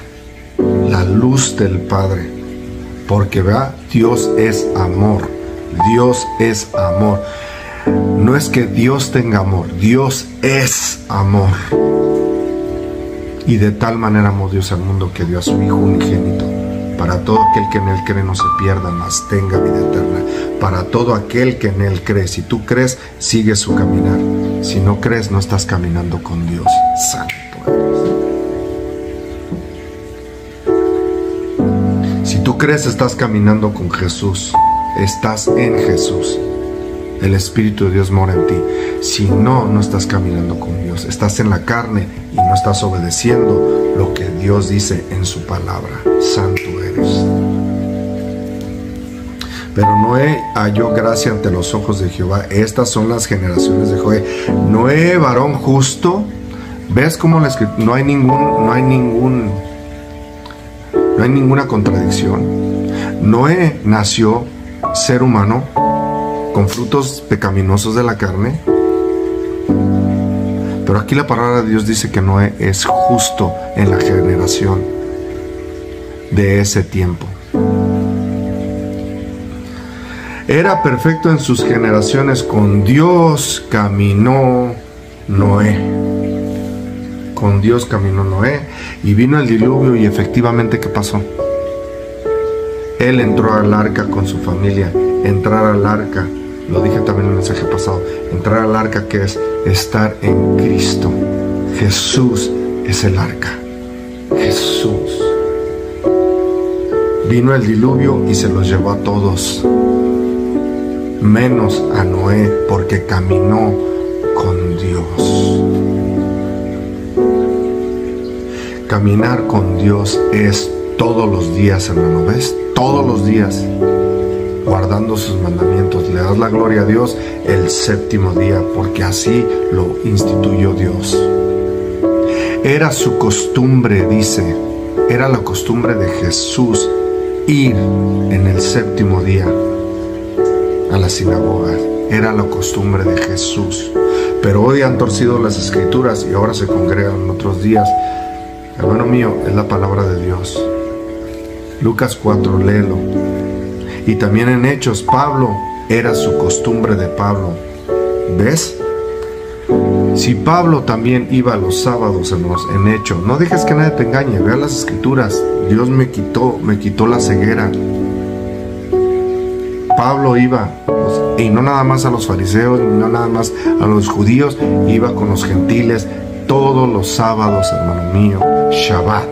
la luz del Padre. Porque vea, Dios es amor. Dios es amor. No es que Dios tenga amor, Dios es amor. Y de tal manera amó Dios al mundo que dio a su Hijo unigénito, para todo aquel que en Él cree no se pierda, mas tenga vida eterna. Para todo aquel que en Él cree. Si tú crees, sigue su caminar. Si no crees, no estás caminando con Dios. Santo eres. Si tú crees, estás caminando con Jesús. Estás en Jesús. El Espíritu de Dios mora en ti. Si no, no estás caminando con Dios. Estás en la carne y no estás obedeciendo lo que Dios dice en su palabra. Santo eres. Pero Noé halló gracia ante los ojos de Jehová. Estas son las generaciones de Noé. Noé, varón justo. ¿Ves cómo la escritura? No hay ninguna contradicción. Noé nació ser humano con frutos pecaminosos de la carne. Pero aquí la palabra de Dios dice que Noé es justo en la generación de ese tiempo. Era perfecto en sus generaciones. Con Dios caminó Noé. Con Dios caminó Noé. Y vino el diluvio y efectivamente, ¿qué pasó? Él entró al arca con su familia. Entrar al arca, lo dije también en el mensaje pasado, entrar al arca, que es estar en Cristo. Jesús es el arca. Jesús. Vino el diluvio y se los llevó a todos, menos a Noé, porque caminó con Dios. Caminar con Dios es todos los días, hermano. ¿Ves? Todos los días, guardando sus mandamientos. Le das la gloria a Dios el séptimo día, porque así lo instituyó Dios. Era su costumbre, dice, era la costumbre de Jesús ir en el séptimo día a la sinagoga. Era la costumbre de Jesús. Pero hoy han torcido las escrituras y ahora se congregan en otros días. Hermano mío, es la palabra de Dios. Lucas 4, léelo. Y también en Hechos, Pablo, era su costumbre de Pablo. ¿Ves? Si Pablo también iba los sábados en Hechos, no dejes que nadie te engañe, vea las escrituras. Dios me quitó la ceguera. Pablo iba, y no nada más a los fariseos, no nada más a los judíos, iba con los gentiles todos los sábados, hermano mío. Shabbat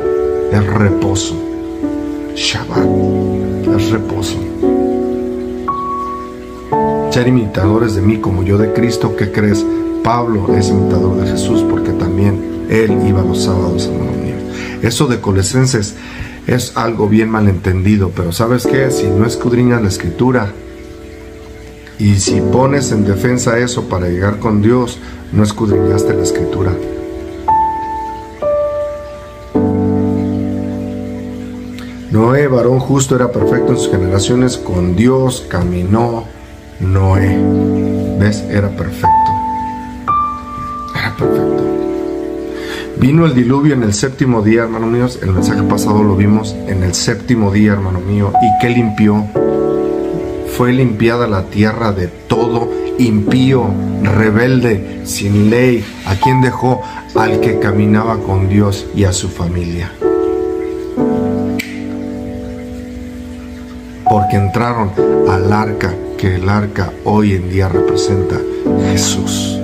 es reposo. Shabbat es reposo. Ser imitadores de mí como yo de Cristo. ¿Qué crees? Pablo es imitador de Jesús, porque también él iba los sábados, hermano mío. Eso de Colosenses es algo bien malentendido, pero ¿sabes qué? Si no escudriñas la escritura y si pones en defensa eso para llegar con Dios, no escudriñaste la escritura. Noé, varón justo, era perfecto en sus generaciones. Con Dios caminó Noé. ¿Ves? Era perfecto. Era perfecto. Vino el diluvio en el séptimo día, hermano mío. El mensaje pasado lo vimos en el séptimo día, hermano mío. ¿Y qué limpió? Fue limpiada la tierra de todo impío, rebelde, sin ley. ¿A quién dejó? Al que caminaba con Dios y a su familia. Porque entraron al arca, que el arca hoy en día representa Jesús.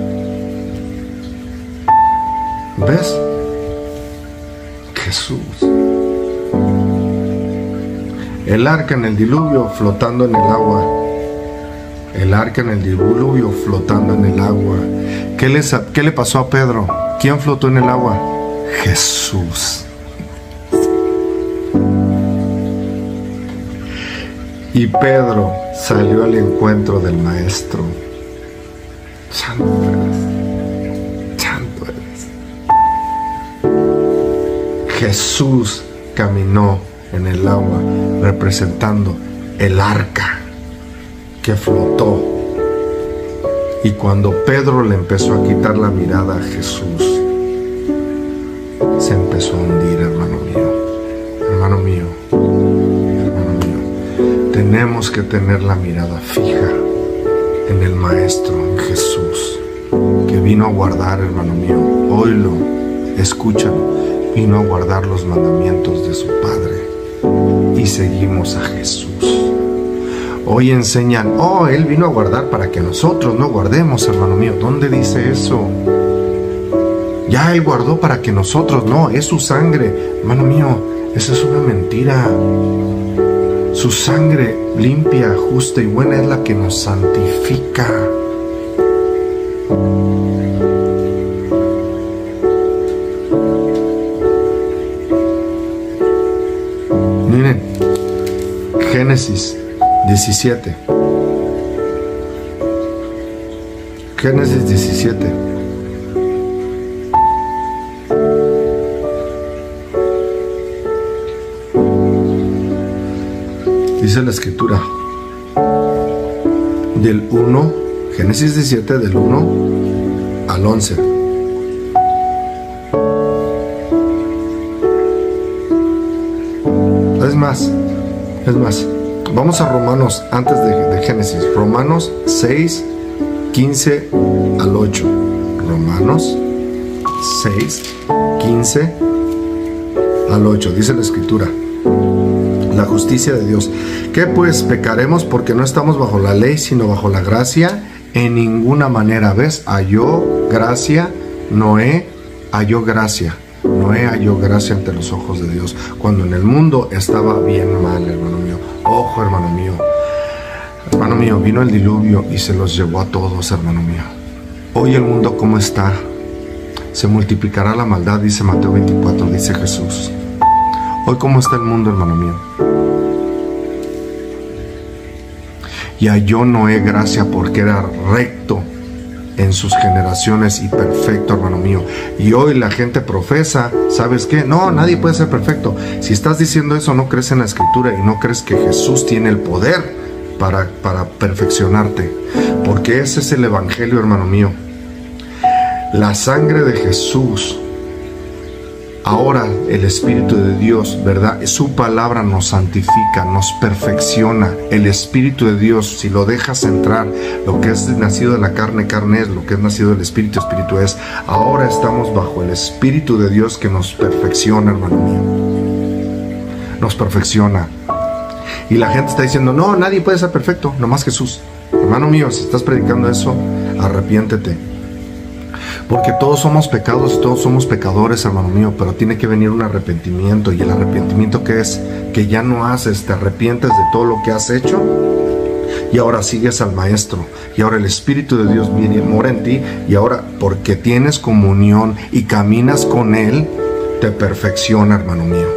¿Ves? Jesús. El arca en el diluvio flotando en el agua. El arca en el diluvio flotando en el agua. ¿Qué le pasó a Pedro? ¿Quién flotó en el agua? Jesús. Y Pedro salió al encuentro del Maestro. Santo eres. Santo eres. Jesús caminó en el agua representando el arca que flotó. Y cuando Pedro le empezó a quitar la mirada a Jesús, se empezó a hundir, hermano mío. Hermano mío. Tenemos que tener la mirada fija en el Maestro, en Jesús, que vino a guardar, hermano mío, oílo, escúchalo, vino a guardar los mandamientos de su Padre, y seguimos a Jesús. Hoy enseñan, Él vino a guardar para que nosotros no guardemos, hermano mío. ¿Dónde dice eso? Ya Él guardó para que nosotros no, es su sangre. Hermano mío, esa es una mentira. Su sangre limpia, justa y buena es la que nos santifica. Miren, Génesis 17. Génesis 17. Dice la escritura del 1, Génesis 17, del 1 al 11. Es más, Vamos a Romanos, antes de Génesis, Romanos 6, 15 al 8. Romanos 6, 15 al 8, dice la Escritura. La justicia de Dios. ¿Qué pues? ¿Pecaremos porque no estamos bajo la ley, sino bajo la gracia? En ninguna manera. ¿Ves? Halló gracia, Noé halló gracia. Noé halló gracia ante los ojos de Dios, cuando en el mundo estaba bien mal, hermano mío. Ojo, hermano mío. Hermano mío, vino el diluvio y se los llevó a todos, hermano mío. Hoy el mundo, ¿cómo está? Se multiplicará la maldad, dice Mateo 24, dice Jesús. Hoy, ¿cómo está el mundo, hermano mío? Y halló Noé gracia porque era recto en sus generaciones y perfecto, hermano mío. Y hoy la gente profesa, ¿sabes qué? No, nadie puede ser perfecto. Si estás diciendo eso, no crees en la Escritura y no crees que Jesús tiene el poder para perfeccionarte. Porque ese es el Evangelio, hermano mío. La sangre de Jesús. Ahora el Espíritu de Dios, ¿verdad? Su palabra nos santifica, nos perfecciona. El Espíritu de Dios, si lo dejas entrar, lo que es nacido de la carne, carne es, lo que es nacido del Espíritu, Espíritu es. Ahora estamos bajo el Espíritu de Dios que nos perfecciona, hermano mío. Nos perfecciona. Y la gente está diciendo, no, nadie puede ser perfecto, nomás Jesús. Hermano mío, si estás predicando eso, arrepiéntete. Porque todos somos pecados, todos somos pecadores, hermano mío, pero tiene que venir un arrepentimiento. ¿Y el arrepentimiento qué es? Que ya no haces, te arrepientes de todo lo que has hecho y ahora sigues al Maestro. Y ahora el Espíritu de Dios viene y mora en ti, y ahora porque tienes comunión y caminas con Él, te perfecciona, hermano mío.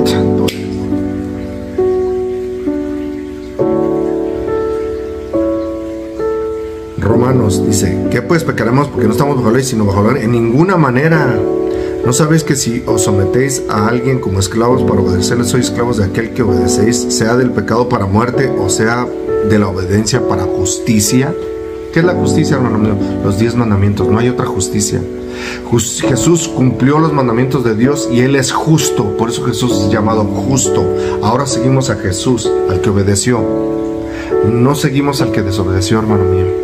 Santo. Romanos dice, ¿qué pues? Pecaremos porque no estamos bajo la ley, sino bajo la ley. En ninguna manera. ¿No sabéis que si os sometéis a alguien como esclavos para obedecerle, sois esclavos de aquel que obedecéis, sea del pecado para muerte o sea de la obediencia para justicia? ¿Qué es la justicia, hermano mío? Los 10 mandamientos, no hay otra justicia. Jesús cumplió los mandamientos de Dios y Él es justo, por eso Jesús es llamado justo. Ahora seguimos a Jesús, al que obedeció. No seguimos al que desobedeció, hermano mío.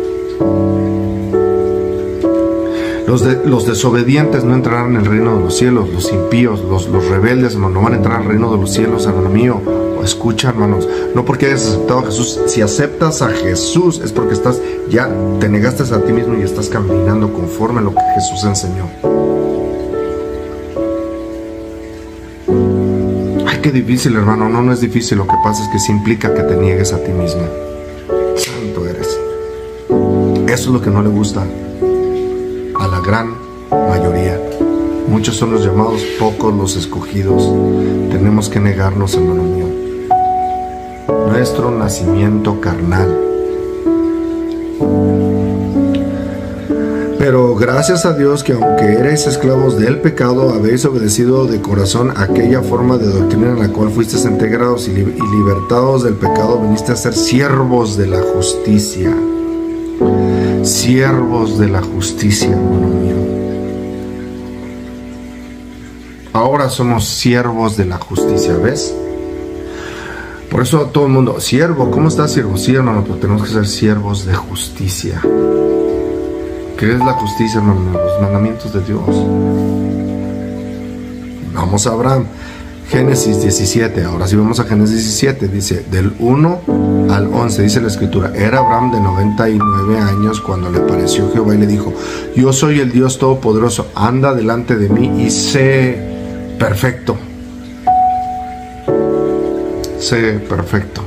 Los desobedientes no entrarán en el reino de los cielos. Los impíos, los rebeldes, hermano, no van a entrar al reino de los cielos, hermano mío. Escucha, hermanos, no porque hayas aceptado a Jesús. Si aceptas a Jesús es porque ya te negaste a ti mismo y estás caminando conforme a lo que Jesús enseñó. Ay, qué difícil, hermano. No es difícil. Lo que pasa es que sí implica que te niegues a ti mismo. Santo eres. Eso es lo que no le gusta a la gran mayoría. Muchos son los llamados, pocos los escogidos. Tenemos que negarnos, hermano mío. Nuestro nacimiento carnal. Pero gracias a Dios que aunque erais esclavos del pecado, habéis obedecido de corazón aquella forma de doctrina en la cual fuisteis integrados y libertados del pecado, viniste a ser siervos de la justicia. Siervos de la justicia, hermano mío. Ahora somos siervos de la justicia, ¿ves? Por eso todo el mundo, siervo, ¿cómo estás, siervo? Sí, hermano, pero tenemos que ser siervos de justicia. ¿Qué es la justicia, hermano? Los mandamientos de Dios. Vamos a Abraham. Génesis 17, ahora sí vamos a Génesis 17, dice, del 1 al 11, dice la Escritura, era Abraham de 99 años cuando le apareció Jehová y le dijo, yo soy el Dios Todopoderoso, anda delante de mí y sé perfecto. Sé perfecto.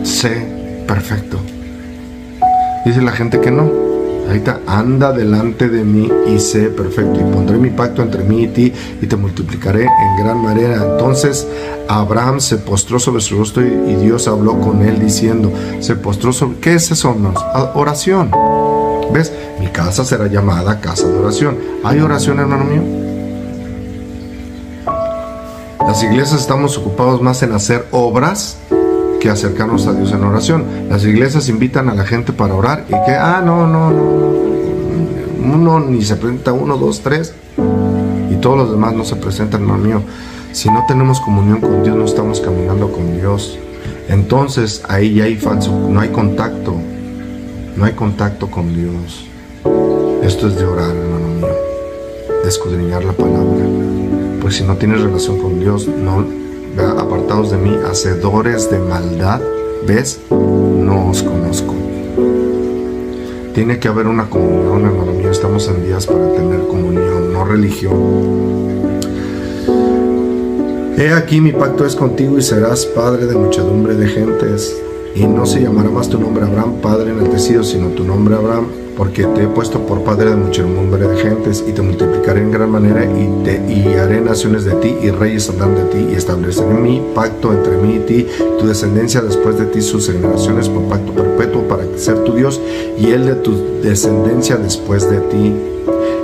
Sé perfecto. Dice la gente que no. Ahorita anda delante de mí y sé perfecto. Y pondré mi pacto entre mí y ti y te multiplicaré en gran manera. Entonces Abraham se postró sobre su rostro y Dios habló con él diciendo, se postró sobre... ¿Qué es eso, hermanos? Oración. ¿Ves? Mi casa será llamada casa de oración. ¿Hay oración, hermano mío? Las iglesias estamos ocupados más en hacer obras que acercarnos a Dios en oración. Las iglesias invitan a la gente para orar y que, no, Uno ni se presenta, 1, 2, 3, y todos los demás no se presentan, hermano mío. Si no tenemos comunión con Dios, no estamos caminando con Dios. Entonces ahí ya hay falso, no hay contacto con Dios. Esto es de orar, hermano mío, de escudriñar la palabra. Pues si no tienes relación con Dios, no, apartados de mí, hacedores de maldad, ¿ves? No os conozco. Tiene que haber una comunión, hermano mío. Estamos en días para tener comunión, no religión. He aquí mi pacto es contigo y serás padre de muchedumbre de gentes. Y no se llamará más tu nombre Abraham, padre enaltecido, sino tu nombre Abraham, porque te he puesto por padre de muchedumbre de gentes, y te multiplicaré en gran manera, y haré naciones de ti, y reyes saldrán de ti, y estableceré mi pacto entre mí y ti, tu descendencia después de ti, sus generaciones, por pacto perpetuo, para ser tu Dios, y él de tu descendencia después de ti.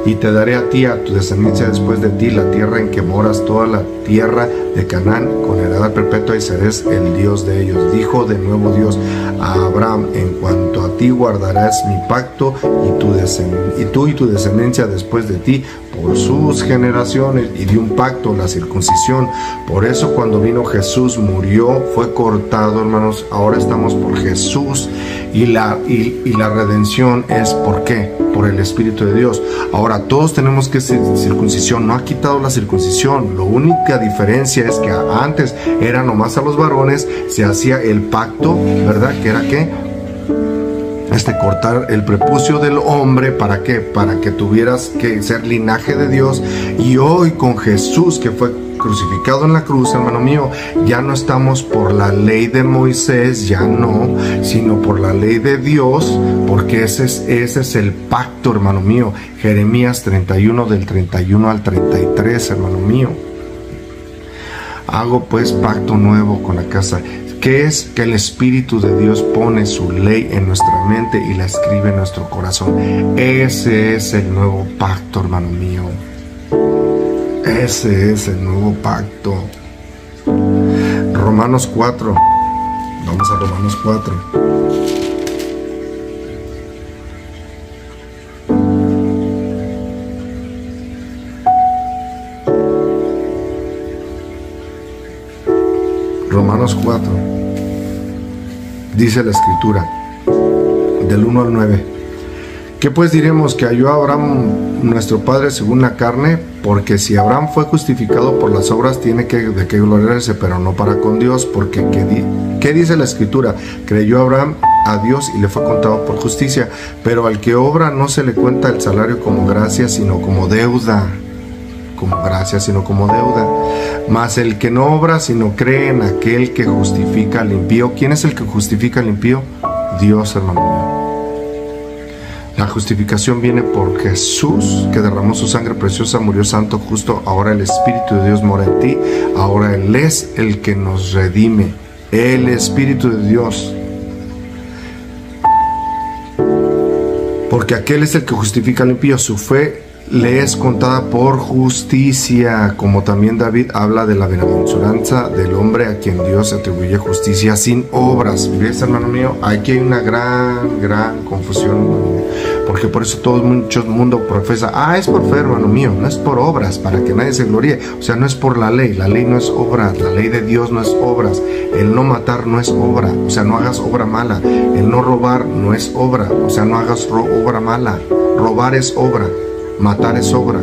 Y te daré a ti, a tu descendencia después de ti, la tierra en que moras, toda la tierra de Canaán, con heredad perpetua, y serás el Dios de ellos. Dijo de nuevo Dios a Abraham: en cuanto a ti guardarás mi pacto, y tú y tu descendencia después de ti, por sus generaciones. Y de un pacto, la circuncisión. Por eso cuando vino Jesús, murió, fue cortado, hermanos. Ahora estamos por Jesús, y la redención es ¿por qué? Por el Espíritu de Dios. Ahora todos tenemos que ser circuncisión. No ha quitado la circuncisión. La única diferencia es que antes era nomás a los varones, se hacía el pacto, ¿verdad? Que era que cortar el prepucio del hombre. ¿Para qué? Para que tuvieras que ser linaje de Dios. Y hoy con Jesús, que fue crucificado en la cruz, hermano mío, ya no estamos por la ley de Moisés, ya no, sino por la ley de Dios, porque ese es el pacto, hermano mío. Jeremías 31, del 31 al 33, hermano mío. Hago pues pacto nuevo con la casa. ¿Qué es? Que el Espíritu de Dios pone su ley en nuestra mente y la escribe en nuestro corazón. Ese es el nuevo pacto, hermano mío. Ese es el nuevo pacto. Romanos 4. Vamos a Romanos 4. Romanos 4. Dice la Escritura, del 1 al 9. ¿Qué pues diremos? ¿Que halló a Abraham nuestro padre según la carne? Porque si Abraham fue justificado por las obras, tiene de qué gloriarse, pero no para con Dios. Porque ¿qué dice la Escritura? Creyó Abraham a Dios y le fue contado por justicia. Pero al que obra no se le cuenta el salario como gracia, sino como deuda. Como gracia, sino como deuda. Mas el que no obra, sino cree en aquel que justifica al impío. ¿Quién es el que justifica al impío? Dios, hermano mío. La justificación viene por Jesús, que derramó su sangre preciosa, murió santo, justo. Ahora el Espíritu de Dios mora en ti. Ahora Él es el que nos redime. El Espíritu de Dios. Porque aquel es el que justifica al impío. Su fe le es contada por justicia, como también David habla de la bienaventuranza del hombre a quien Dios atribuye justicia sin obras. ¿Ves, hermano mío? Aquí hay una gran confusión, porque por eso mucho mundo profesa, es por fe, hermano mío, no es por obras, para que nadie se gloríe. O sea, no es por la ley no es obras, la ley de Dios no es obras, el no matar no es obra, o sea, no hagas obra mala, el no robar no es obra, o sea, no hagas obra mala, robar es obra, matar es obra.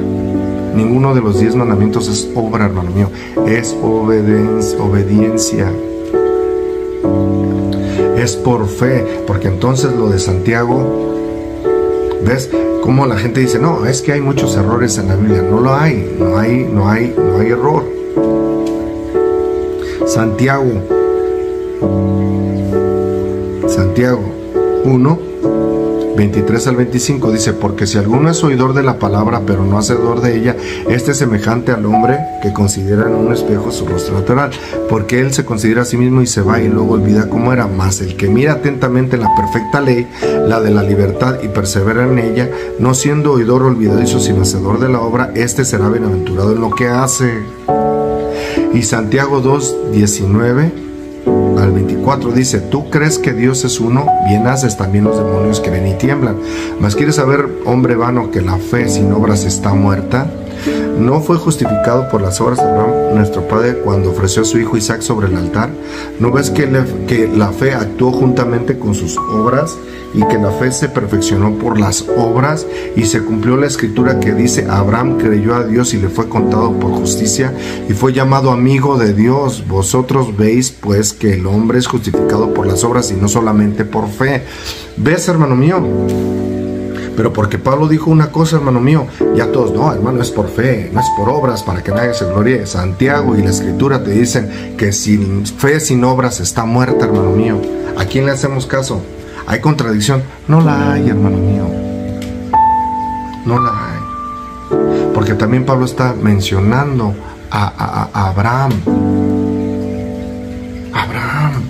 Ninguno de los 10 mandamientos es obra, hermano mío, es obediencia. Es por fe, porque entonces lo de Santiago, ¿ves? Como la gente dice, no, es que hay muchos errores en la Biblia. No lo hay, no hay error. Santiago 1, 23 al 25 dice: porque si alguno es oidor de la palabra, pero no hacedor de ella, este es semejante al hombre que considera en un espejo su rostro natural, porque él se considera a sí mismo y se va y luego olvida cómo era. Mas el que mira atentamente en la perfecta ley, la de la libertad, y persevera en ella, no siendo oidor olvidadizo, sino hacedor de la obra, este será bienaventurado en lo que hace. Y Santiago 2, 19 al 24 dice: tú crees que Dios es uno, bien haces, también los demonios creen y tiemblan. Mas quieres saber, hombre vano, que la fe sin obras está muerta. ¿No fue justificado por las obras de Abraham, nuestro padre, cuando ofreció a su hijo Isaac sobre el altar? ¿No ves que la fe actuó juntamente con sus obras, y que la fe se perfeccionó por las obras? Y se cumplió la escritura que dice: Abraham creyó a Dios y le fue contado por justicia, y fue llamado amigo de Dios. Vosotros veis pues que el hombre es justificado por las obras y no solamente por fe. ¿Ves, hermano mío? Pero porque Pablo dijo una cosa, hermano mío, ya todos: no, hermano, es por fe, no es por obras, para que nadie se gloríe. Santiago y la escritura te dicen que sin fe, sin obras está muerta, hermano mío. ¿A quién le hacemos caso? ¿Hay contradicción? No la hay, hermano mío. No la hay. Porque también Pablo está mencionando a Abraham. Abraham.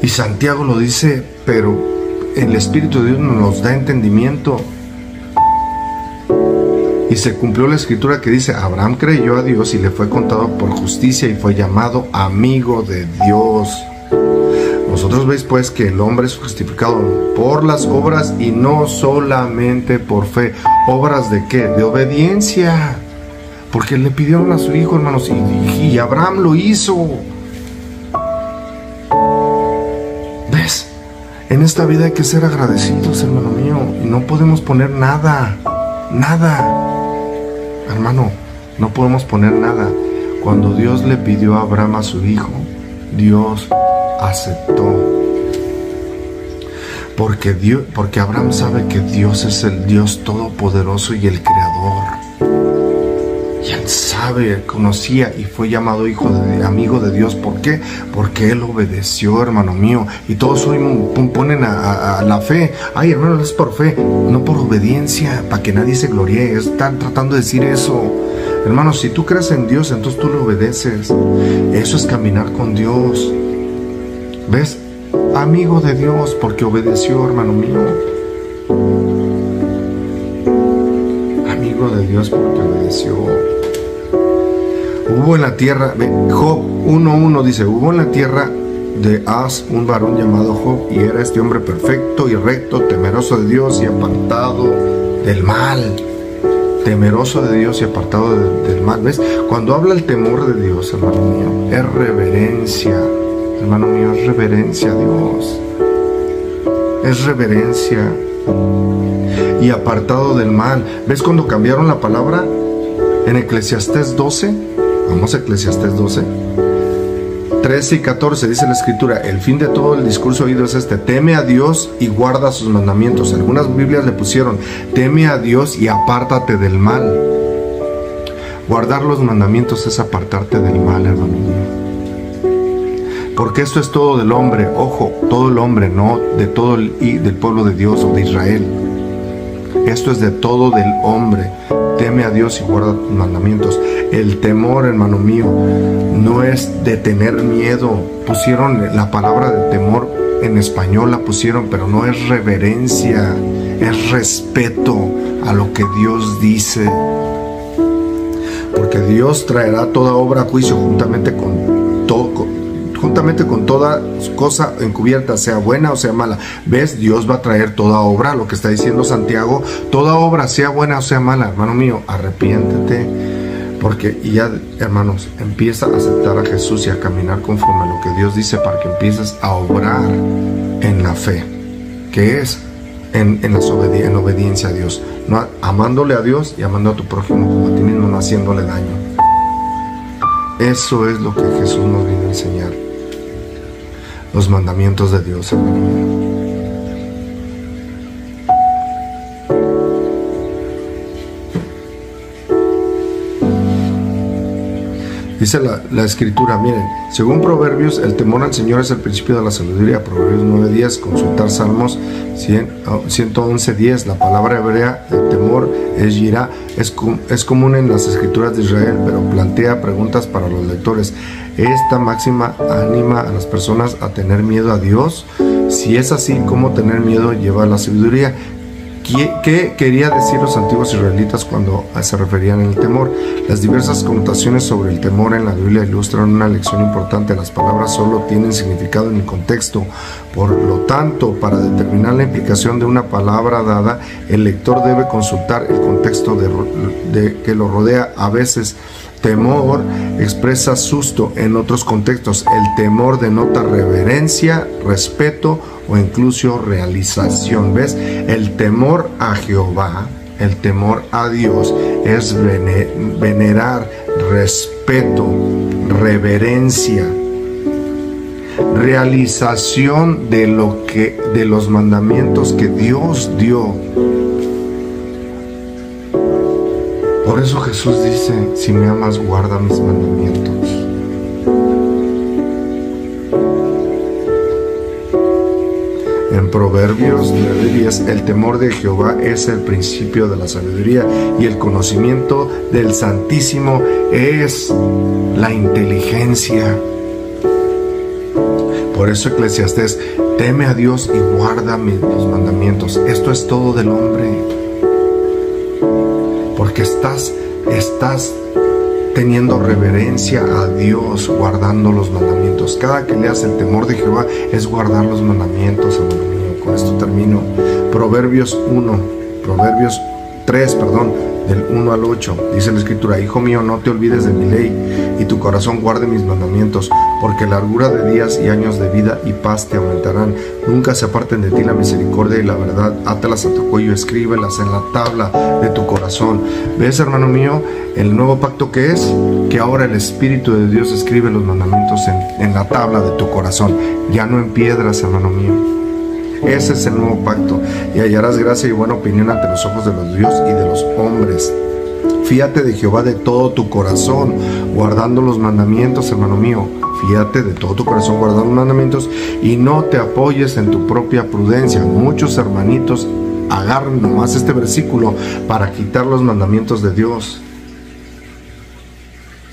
Y Santiago lo dice, pero el Espíritu de Dios nos da entendimiento. Y se cumplió la escritura que dice: Abraham creyó a Dios y le fue contado por justicia, y fue llamado amigo de Dios. Vosotros veis pues que el hombre es justificado por las obras y no solamente por fe. ¿Obras de qué? De obediencia. Porque le pidieron a su hijo, hermanos, y Abraham lo hizo. ¿Ves? En esta vida hay que ser agradecidos, hermano mío, y no podemos poner nada, hermano, no podemos poner nada. Cuando Dios le pidió a Abraham a su hijo, Dios aceptó, porque Abraham sabe que Dios es el Dios todopoderoso y el creador. Y él sabe, conocía y fue llamado amigo de Dios. ¿Por qué? Porque él obedeció, hermano mío. Y todos hoy ponen a la fe: ay, hermano, es por fe, no por obediencia, para que nadie se gloríe. Están tratando de decir eso. Hermanos, si tú crees en Dios, entonces tú lo obedeces. Eso es caminar con Dios. ¿Ves? Amigo de Dios porque obedeció, hermano mío. Amigo de Dios porque obedeció. Hubo en la tierra, Job 1:1 dice: hubo en la tierra de Az un varón llamado Job, y era este hombre perfecto y recto, temeroso de Dios y apartado del mal. Temeroso de Dios y apartado del mal. ¿Ves? Cuando habla el temor de Dios, hermano mío, es reverencia. Hermano mío, es reverencia a Dios. Es reverencia. Y apartado del mal. ¿Ves cuando cambiaron la palabra? En Eclesiastés 12. Vamos a Eclesiastés 12. 13 y 14 dice la escritura: el fin de todo el discurso oído es este: teme a Dios y guarda sus mandamientos. Algunas Biblias le pusieron: teme a Dios y apártate del mal. Guardar los mandamientos es apartarte del mal, hermano mío. Porque esto es todo del hombre. Ojo, todo el hombre, no de todo del pueblo de Dios o de Israel. Esto es de todo del hombre. Teme a Dios y guarda tus mandamientos. El temor, hermano mío, no es de tener miedo. Pusieron la palabra de temor en español, la pusieron, pero no es reverencia, es respeto a lo que Dios dice. Porque Dios traerá toda obra a juicio juntamente con toda cosa encubierta, sea buena o sea mala. ¿Ves? Dios va a traer toda obra, lo que está diciendo Santiago: toda obra, sea buena o sea mala. Hermano mío, arrepiéntete, porque ya, hermanos, empieza a aceptar a Jesús y a caminar conforme a lo que Dios dice, para que empieces a obrar en la fe, que es en obediencia a Dios, no amándole a Dios y amando a tu prójimo como a ti mismo, no haciéndole daño. Eso es lo que Jesús nos vino a enseñar. Los mandamientos de Dios, hermano mío. Dice la escritura, miren, según Proverbios, el temor al Señor es el principio de la sabiduría. Proverbios 9:10, consultar Salmos 111:10. La palabra hebrea de temor es yirá. Es común en las escrituras de Israel, pero plantea preguntas para los lectores. ¿Esta máxima anima a las personas a tener miedo a Dios? Si es así, ¿cómo tener miedo lleva a la sabiduría? ¿Qué quería decir los antiguos israelitas cuando se referían al temor? Las diversas connotaciones sobre el temor en la Biblia ilustran una lección importante. Las palabras solo tienen significado en el contexto. Por lo tanto, para determinar la implicación de una palabra dada, el lector debe consultar el contexto que lo rodea. A veces, temor expresa susto. En otros contextos, el temor denota reverencia, respeto o incluso realización. ¿Ves? El temor a Jehová, el temor a Dios es venerar, respeto, reverencia, realización de los mandamientos que Dios dio. Por eso Jesús dice: si me amas, guarda mis mandamientos. En Proverbios 9:10, el temor de Jehová es el principio de la sabiduría y el conocimiento del Santísimo es la inteligencia. Por eso Eclesiastés: teme a Dios y guarda los mandamientos. Esto es todo del hombre, porque estás teniendo reverencia a Dios, guardando los mandamientos. Cada que leas el temor de Jehová es guardar los mandamientos, hermano mío. Con esto termino. Proverbios 3, del 1 al 8. Dice la Escritura: hijo mío, no te olvides de mi ley, y tu corazón guarde mis mandamientos, porque largura de días y años de vida y paz te aumentarán. Nunca se aparten de ti la misericordia y la verdad. Átelas a tu cuello, escríbelas en la tabla de tu corazón. ¿Ves, hermano mío, el nuevo pacto que es? Que ahora el Espíritu de Dios escribe los mandamientos en la tabla de tu corazón, ya no en piedras, hermano mío. Ese es el nuevo pacto, y hallarás gracia y buena opinión ante los ojos de los Dios y de los hombres. Fíate de Jehová de todo tu corazón, guardando los mandamientos, hermano mío. Fíate de todo tu corazón, guardando los mandamientos, y no te apoyes en tu propia prudencia. Muchos hermanitos agarran nomás este versículo para quitar los mandamientos de Dios,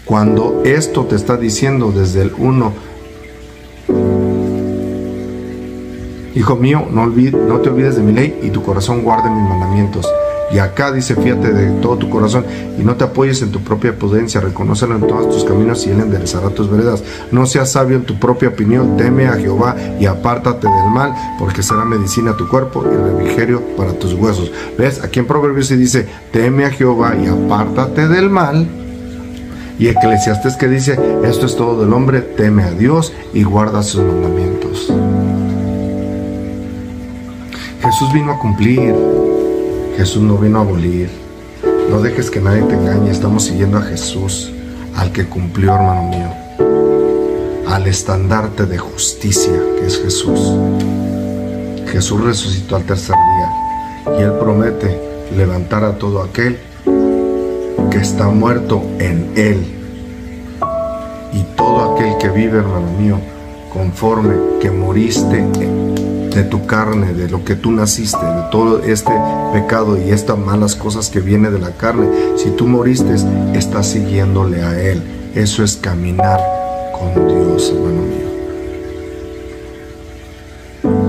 cuando esto te está diciendo desde el 1: hijo mío, no te olvides de mi ley y tu corazón guarde mis mandamientos. Y acá dice: fíjate de todo tu corazón y no te apoyes en tu propia prudencia. Reconócelo en todos tus caminos y él enderezará tus veredas. No seas sabio en tu propia opinión. Teme a Jehová y apártate del mal, porque será medicina a tu cuerpo y refrigerio para tus huesos. ¿Ves? Aquí en Proverbios se dice: teme a Jehová y apártate del mal. Y Eclesiastés que dice: esto es todo del hombre, teme a Dios y guarda sus mandamientos. Jesús vino a cumplir. Jesús no vino a abolir. No dejes que nadie te engañe. Estamos siguiendo a Jesús, al que cumplió, hermano mío, al estandarte de justicia que es Jesús. Jesús resucitó al tercer día y Él promete levantar a todo aquel que está muerto en Él. Y todo aquel que vive, hermano mío, conforme que moriste de tu carne, de lo que tú naciste, de todo este pecado y estas malas cosas que viene de la carne, si tú moriste, estás siguiéndole a Él. Eso es caminar con Dios, hermano mío.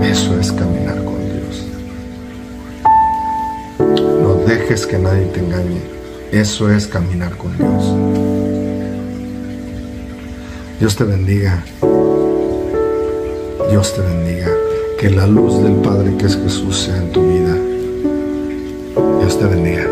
Eso es caminar con Dios. No dejes que nadie te engañe. Eso es caminar con Dios. Dios te bendiga. Dios te bendiga. Que la luz del Padre que es Jesús sea en tu vida. Dios te bendiga.